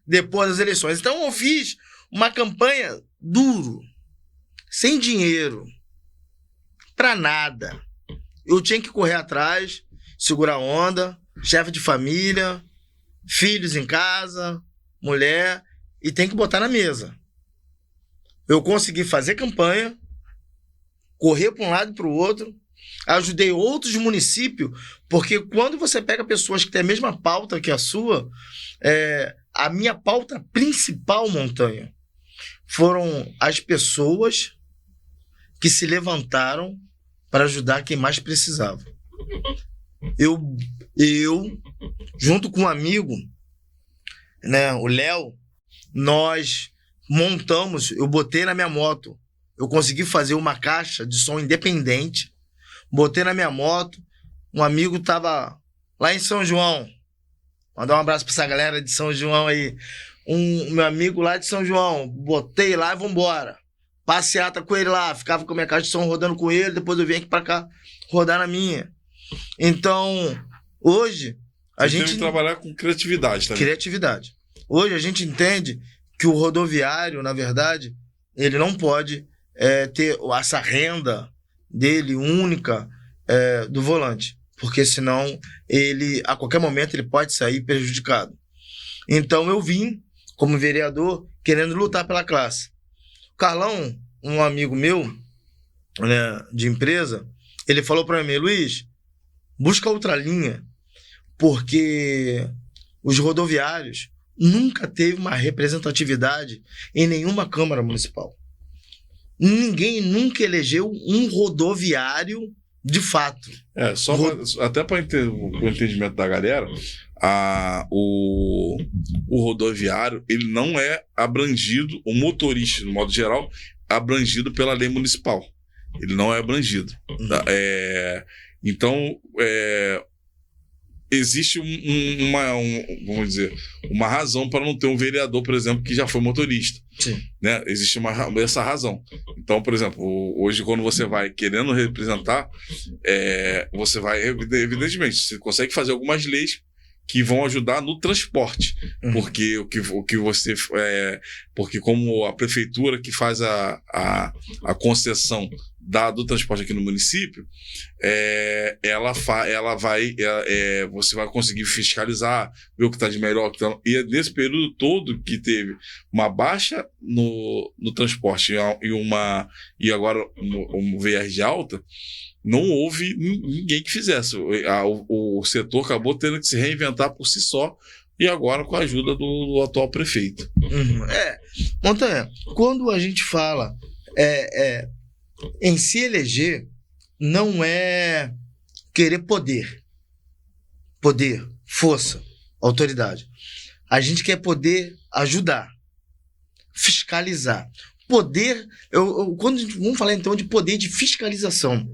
Depois das eleições. Então eu fiz uma campanha duro. Sem dinheiro, pra nada. Eu tinha que correr atrás, segurar a onda, chefe de família, filhos em casa, mulher, e tem que botar na mesa. Eu consegui fazer campanha, correr para um lado e para o outro, ajudei outros municípios, porque quando você pega pessoas que têm a mesma pauta que a sua, a minha pauta principal, Montanha, foram as pessoas que se levantaram para ajudar quem mais precisava. Eu junto com um amigo, né, o Léo, nós montamos, eu botei na minha moto, eu consegui fazer uma caixa de som independente, botei na minha moto, um amigo tava lá em São João, mandar um abraço para essa galera de São João aí, meu amigo lá de São João, botei lá e vambora. Passeata com ele lá, ficava com a minha caixa de som rodando com ele, depois eu vim aqui pra cá rodar na minha. Então, hoje, a gente... tem que trabalhar com criatividade também. Criatividade. Hoje a gente entende que o rodoviário, na verdade, ele não pode ter essa renda dele única do volante, porque senão ele, a qualquer momento, ele pode sair prejudicado. Então eu vim, como vereador, querendo lutar pela classe. Carlão, um amigo meu, né, de empresa, ele falou para mim: Luiz, busca outra linha, porque os rodoviários nunca teve uma representatividade em nenhuma Câmara Municipal. Ninguém nunca elegeu um rodoviário de fato. Até para o entendimento da galera, o rodoviário, ele não é abrangido, o motorista, no modo geral, abrangido pela lei municipal. Ele não é abrangido. Então, existe vamos dizer, uma razão para não ter um vereador, por exemplo, que já foi motorista. Sim. Né? Existe essa razão. Então, por exemplo, hoje, quando você vai querendo representar, você vai, evidentemente, você consegue fazer algumas leis que vão ajudar no transporte, porque porque como a prefeitura que faz a concessão do transporte aqui no município, você vai conseguir fiscalizar, ver o que está de melhor, e nesse período todo que teve uma baixa no transporte e agora um VR de alta, não houve ninguém que fizesse. O setor acabou tendo que se reinventar por si só, e agora com a ajuda do atual prefeito. Montanha, quando a gente fala em se eleger, não é querer poder, força, autoridade. A gente quer poder ajudar, fiscalizar. Poder, vamos falar então de poder de fiscalização.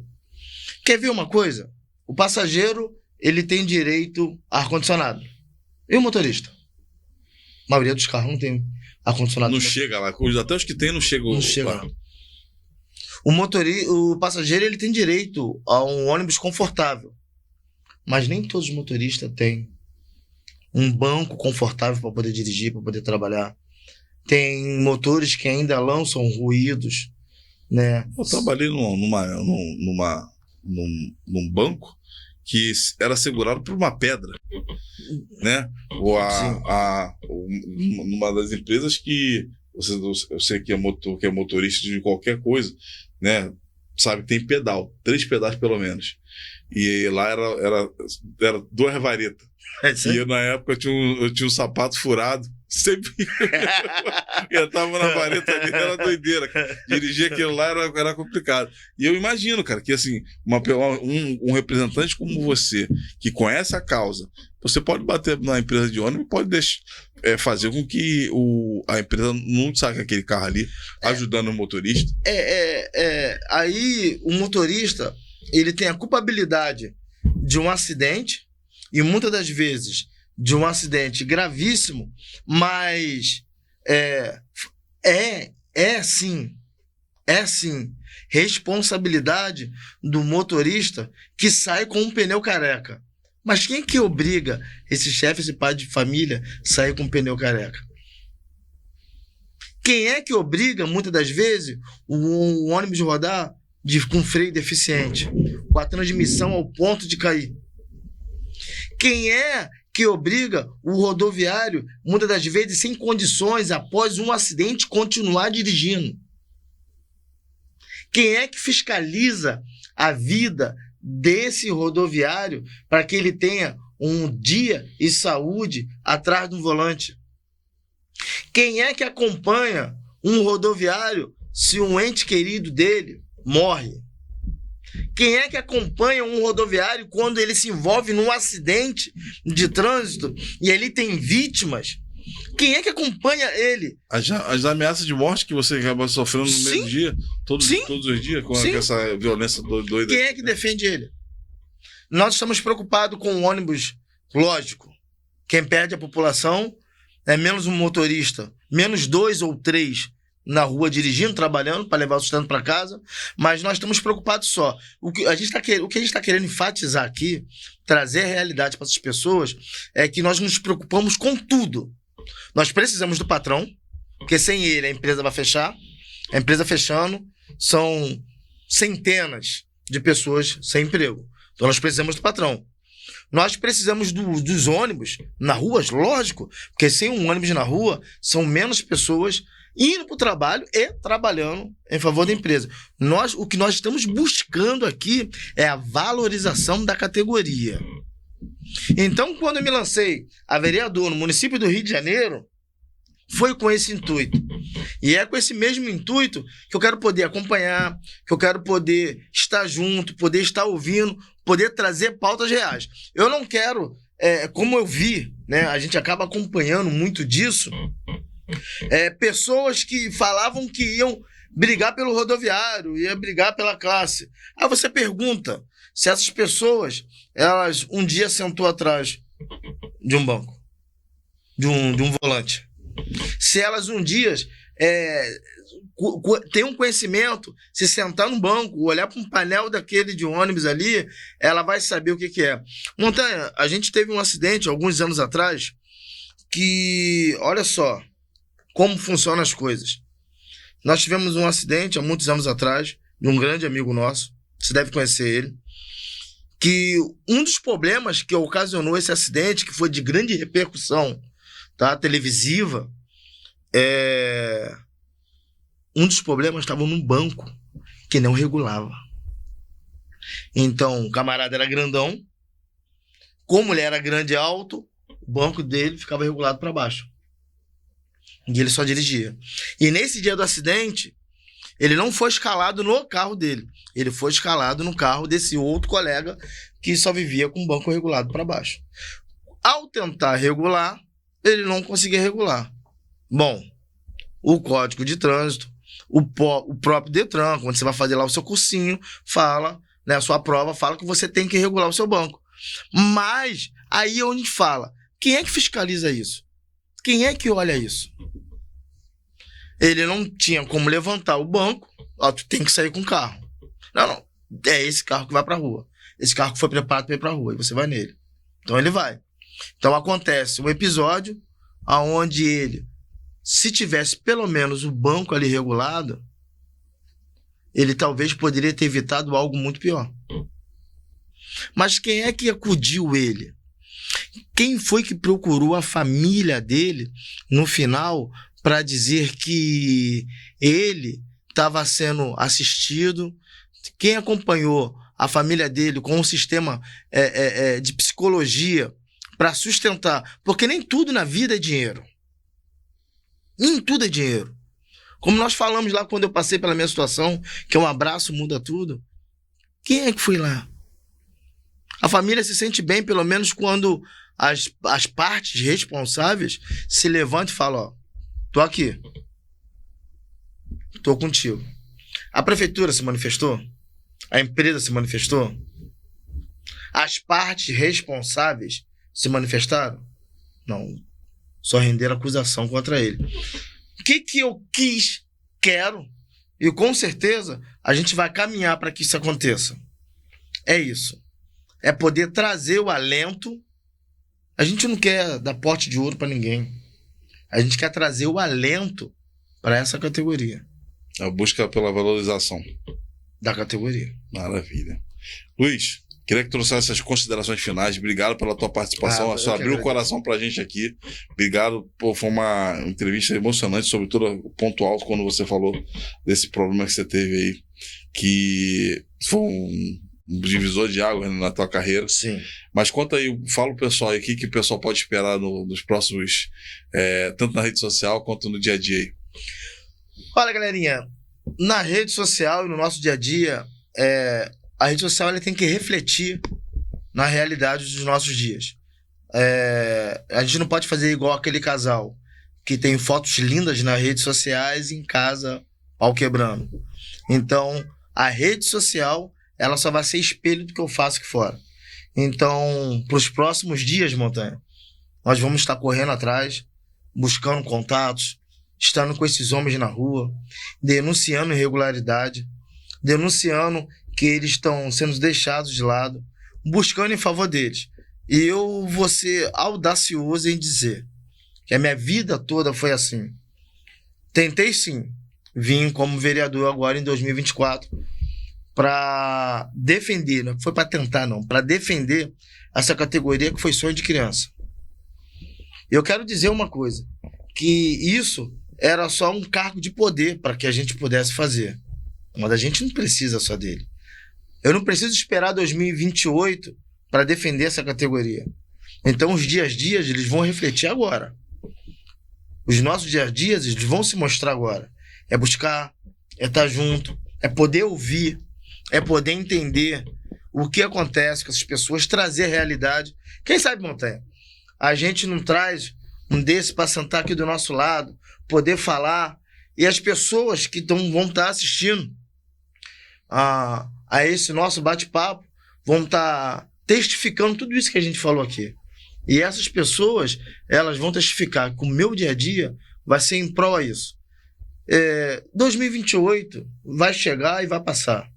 Quer ver uma coisa? O passageiro, ele tem direito a ar-condicionado. E o motorista? A maioria dos carros não tem ar-condicionado. Não chega lá. Até os que tem não chegam. Não chega lá. O passageiro, ele tem direito a um ônibus confortável. Mas nem todos os motoristas têm um banco confortável para poder dirigir, para poder trabalhar. Tem motores que ainda lançam ruídos, né? Eu trabalhei num banco que era segurado por uma pedra, né? Numa das empresas que eu sei que é motorista de qualquer coisa, né? Sabe que tem pedal, 3 pedais pelo menos. E lá era 2 varetas. E eu, na época, eu tinha um sapato furado, Sempre. Eu tava na vareta dele, era doideira, cara. Dirigir aquilo lá era complicado. E eu imagino, cara, que assim, um representante como você, que conhece a causa, você pode bater na empresa de ônibus e pode fazer com que a empresa não saque aquele carro ali, ajudando o motorista. Aí o motorista, ele tem a culpabilidade de um acidente, e muitas das vezes de um acidente gravíssimo, mas sim responsabilidade do motorista que sai com um pneu careca. Mas quem que obriga esse chefe, esse pai de família, a sair com um pneu careca? Quem é que obriga, muitas das vezes, o ônibus rodar com freio deficiente, com a transmissão ao ponto de cair? Quem é que obriga o rodoviário, muitas das vezes, sem condições, após um acidente, continuar dirigindo? Quem é que fiscaliza a vida desse rodoviário para que ele tenha um dia e saúde atrás do volante? Quem é que acompanha um rodoviário se um ente querido dele morre? Quem é que acompanha um rodoviário quando ele se envolve num acidente de trânsito e ele tem vítimas? Quem é que acompanha ele? As ameaças de morte que você acaba sofrendo no meio do dia, todos os dias, com essa violência doida. Quem é que defende ele? Nós estamos preocupados com o ônibus, lógico. Quem perde a população é menos um motorista, menos 2 ou 3 na rua dirigindo, trabalhando para levar o sustento para casa, mas nós estamos preocupados só. O que a gente está querendo enfatizar aqui, trazer a realidade para essas pessoas, é que nós nos preocupamos com tudo. Nós precisamos do patrão, porque sem ele a empresa vai fechar. A empresa fechando, são centenas de pessoas sem emprego. Então nós precisamos do patrão. Nós precisamos dos ônibus na rua, lógico, porque sem um ônibus na rua, são menos pessoas indo para o trabalho e trabalhando em favor da empresa. O que nós estamos buscando aqui é a valorização da categoria. Então, quando eu me lancei a vereador no município do Rio de Janeiro, foi com esse intuito. E é com esse mesmo intuito que eu quero poder acompanhar, que eu quero poder estar junto, poder estar ouvindo, poder trazer pautas reais. Eu não quero, como eu vi, né, a gente acaba acompanhando muito disso, pessoas que falavam que iam brigar pelo rodoviário, ia brigar pela classe. Aí você pergunta se essas pessoas, elas um dia sentou atrás de um banco, de um volante. Se elas um dia têm um conhecimento, se sentar no banco, olhar para um painel daquele de ônibus ali, ela vai saber o que é. Montanha, a gente teve um acidente alguns anos atrás que, olha só como funcionam as coisas. Nós tivemos um acidente há muitos anos atrás de um grande amigo nosso, você deve conhecer ele, que um dos problemas que ocasionou esse acidente, que foi de grande repercussão, tá, televisiva, um dos problemas estava num banco que não regulava. Então, o camarada era grandão, como ele era grande e alto, o banco dele ficava regulado para baixo. E ele só dirigia. E nesse dia do acidente, ele não foi escalado no carro dele. Ele foi escalado no carro desse outro colega que só vivia com o banco regulado para baixo. Ao tentar regular, ele não conseguia regular. Bom, o Código de Trânsito, o próprio Detran, quando você vai fazer lá o seu cursinho, fala, né, a sua prova fala que você tem que regular o seu banco. Mas aí é onde fala, quem é que fiscaliza isso? Quem é que olha isso? Ele não tinha como levantar o banco, tu tem que sair com o carro. Não, é esse carro que vai pra rua. Esse carro que foi preparado para ir pra rua, e você vai nele. Então ele vai. Então acontece um episódio onde ele, se tivesse pelo menos o banco ali regulado, ele talvez poderia ter evitado algo muito pior. Mas quem é que acudiu ele? Quem foi que procurou a família dele no final para dizer que ele estava sendo assistido? Quem acompanhou a família dele com um sistema de psicologia para sustentar? Porque nem tudo na vida é dinheiro. Em tudo é dinheiro. Como nós falamos lá quando eu passei pela minha situação, que um abraço muda tudo. Quem é que foi lá? A família se sente bem, pelo menos quando as partes responsáveis se levantam e falam, ó, tô aqui. Tô contigo. A prefeitura se manifestou? A empresa se manifestou? As partes responsáveis se manifestaram? Não. Só renderam acusação contra ele. O que eu quero, e com certeza a gente vai caminhar para que isso aconteça. É isso. É poder trazer o alento. A gente não quer dar pote de ouro para ninguém. A gente quer trazer o alento para essa categoria. A busca pela valorização Da categoria. Maravilha. Luiz, queria que trouxesse essas considerações finais. Obrigado pela tua participação. Ah, Só abriu o coração pra gente aqui. Obrigado. Pô, foi uma entrevista emocionante, sobretudo o ponto alto quando você falou desse problema que você teve aí, que foi um divisor de água na tua carreira. Sim. Mas conta aí, fala o pessoal aí, o que o pessoal pode esperar nos próximos, tanto na rede social quanto no dia a dia aí. Olha, galerinha, na rede social e no nosso dia a dia, a rede social ela tem que refletir na realidade dos nossos dias. A gente não pode fazer igual aquele casal que tem fotos lindas nas redes sociais e em casa, pau quebrando. Então, a rede social, ela só vai ser espelho do que eu faço aqui fora. Então, para os próximos dias, Montanha, nós vamos estar correndo atrás, buscando contatos, estando com esses homens na rua, denunciando irregularidade, denunciando que eles estão sendo deixados de lado, buscando em favor deles. E eu vou ser audacioso em dizer que a minha vida toda foi assim. Tentei sim, vim como vereador agora em 2024 para defender, não foi para tentar não, para defender essa categoria que foi sonho de criança. Eu quero dizer uma coisa, que isso era só um cargo de poder para que a gente pudesse fazer. Mas a gente não precisa só dele. Eu não preciso esperar 2028 para defender essa categoria. Então os dias a dias eles vão refletir agora. Os nossos dias a dias eles vão se mostrar agora. É buscar, é estar junto, é poder ouvir, é poder entender o que acontece com essas pessoas, trazer a realidade. Quem sabe, Montanha, a gente não traz um desse para sentar aqui do nosso lado, poder falar, e as pessoas que vão estar assistindo a esse nosso bate-papo vão estar testificando tudo isso que a gente falou aqui. E essas pessoas, elas vão testificar que o meu dia a dia vai ser em prol a isso. 2028 vai chegar e vai passar.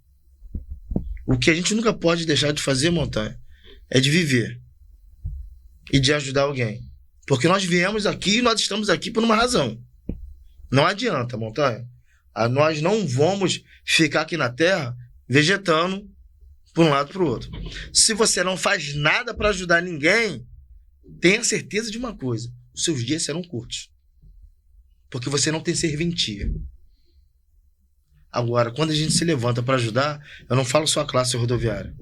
O que a gente nunca pode deixar de fazer, Montanha, é de viver e de ajudar alguém. Porque nós viemos aqui e nós estamos aqui por uma razão. Não adianta, Montanha. Nós não vamos ficar aqui na Terra vegetando por um lado para o outro. Se você não faz nada para ajudar ninguém, tenha certeza de uma coisa: os seus dias serão curtos. Porque você não tem serventia. Agora, quando a gente se levanta para ajudar, eu não falo só a classe rodoviária.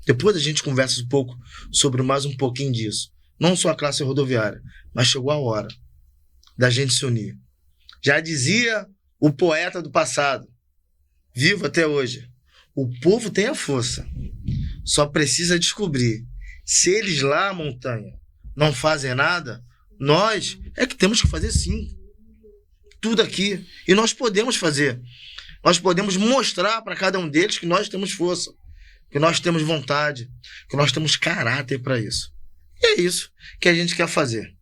Depois a gente conversa um pouco sobre mais um pouquinho disso. Não só a classe rodoviária, mas chegou a hora da gente se unir. Já dizia o poeta do passado, vivo até hoje: o povo tem a força, só precisa descobrir. Se eles lá, Montanha, não fazem nada, nós é que temos que fazer sim. Tudo aqui. E nós podemos fazer. Nós podemos mostrar para cada um deles que nós temos força, que nós temos vontade, que nós temos caráter para isso. E é isso que a gente quer fazer.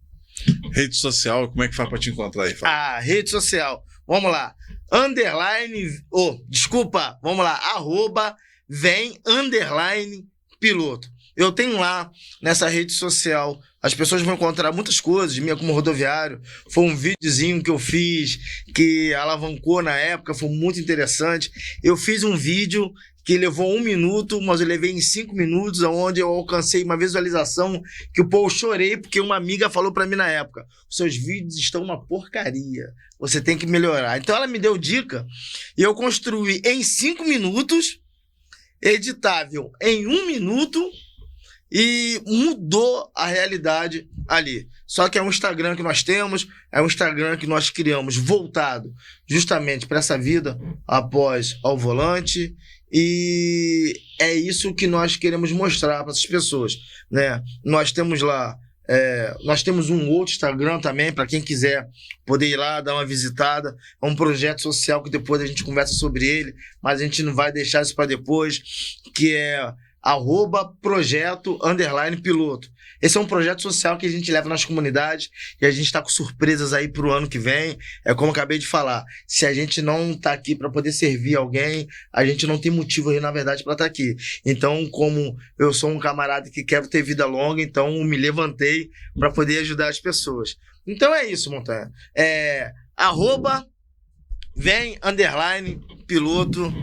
Rede social, como é que faz para te encontrar aí, Fábio? Rede social. Vamos lá. Vamos lá. @vem_piloto. Eu tenho lá nessa rede social. As pessoas vão encontrar muitas coisas de mim como rodoviário. Foi um videozinho que eu fiz, que alavancou na época, foi muito interessante. Eu fiz um vídeo que levou 1 minuto, mas eu levei em 5 minutos, onde eu alcancei uma visualização que eu chorei, porque uma amiga falou pra mim na época: os seus vídeos estão uma porcaria, você tem que melhorar. Então ela me deu dica, e eu construí em 5 minutos, editável em 1 minuto, e mudou a realidade ali. Só que é um Instagram que nós temos, é um Instagram que nós criamos voltado justamente para essa vida após ao volante, e é isso que nós queremos mostrar para essas pessoas, né? Nós temos lá, nós temos um outro Instagram também, para quem quiser poder ir lá, dar uma visitada. É um projeto social que depois a gente conversa sobre ele, mas a gente não vai deixar isso para depois, que é @projeto_piloto. Esse é um projeto social que a gente leva nas comunidades e a gente está com surpresas aí pro ano que vem. É como eu acabei de falar, se a gente não tá aqui para poder servir alguém, a gente não tem motivo aí, na verdade, para estar aqui. Então, como eu sou um camarada que quero ter vida longa, então me levantei para poder ajudar as pessoas. Então é isso, Montanha. @vem_piloto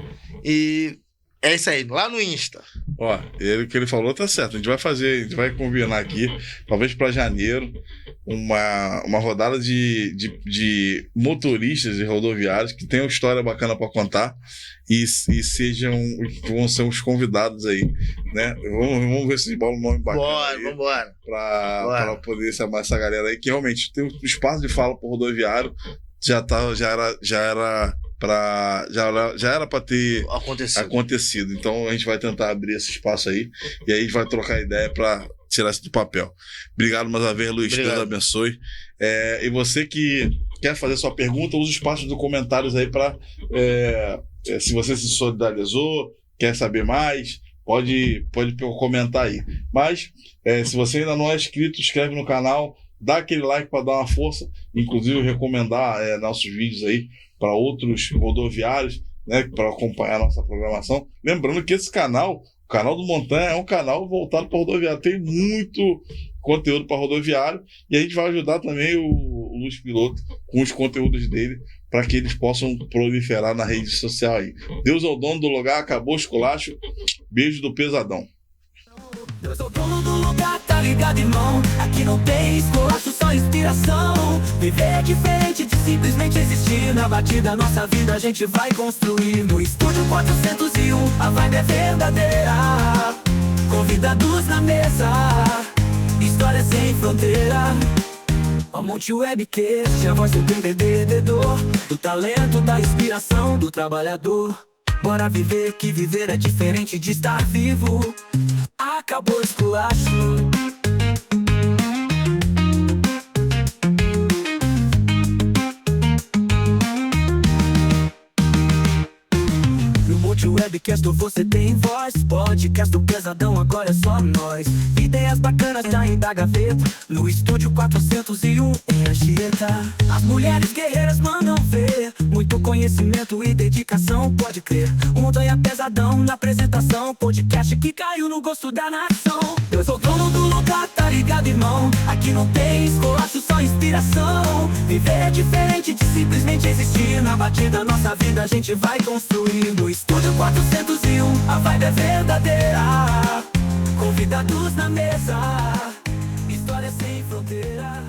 e é isso aí, lá no Insta. Ó, o que ele falou tá certo. A gente vai combinar aqui, talvez para janeiro, uma rodada de motoristas e rodoviários que tenham história bacana para contar e vão ser os convidados aí, né? Vamos ver se bola um nome bacana. Vambora. Para poder chamar essa galera aí, que realmente tem um espaço de fala pro rodoviário, já era para ter acontecido. Então a gente vai tentar abrir esse espaço aí e aí a gente vai trocar ideia para tirar isso do papel. Obrigado mais uma vez, Luiz. Deus abençoe. E você que quer fazer sua pergunta, usa o espaço dos comentários aí para se você se solidarizou, quer saber mais, pode comentar aí. Mas se você ainda não é inscrito, inscreve no canal, dá aquele like para dar uma força, inclusive recomendar nossos vídeos aí para outros rodoviários, né, para acompanhar a nossa programação. Lembrando que esse canal, o canal do Montanha, é um canal voltado para rodoviário. Tem muito conteúdo para rodoviário e a gente vai ajudar também o Luiz Piloto com os conteúdos dele para que eles possam proliferar na rede social aí. Deus é o dono do lugar, acabou o esculacho. Beijo do Pesadão. Eu sou dono do lugar, tá ligado, irmão? Aqui não tem esculacho, só inspiração. Viver é diferente de simplesmente existir. Na batida, nossa vida a gente vai construir. No estúdio 401, a vibe é verdadeira. Convidados na mesa, história sem fronteira. A Monte Webcast, a voz do empreendedor, do talento, da inspiração do trabalhador. Bora viver, que viver é diferente de estar vivo. Acabou o esculacho. No Monte Webcast você tem voz. Podcast do Pesadão, agora é só nós. Ideias bacanas saem da gaveta. No estúdio 401 em Anchieta. As mulheres guerreiras mandam ver. Muito conhecimento e dedicação, pode crer. Montanha Pesadão na apresentação. Podcast que caiu no gosto da nação. Eu sou dono do lugar, tá ligado, irmão? Aqui não tem esculacho, só inspiração. Viver é diferente de simplesmente existir. Na batida, nossa vida a gente vai construir. No estúdio 401, a vibe é verdadeira. Convidados na mesa, história sem fronteira.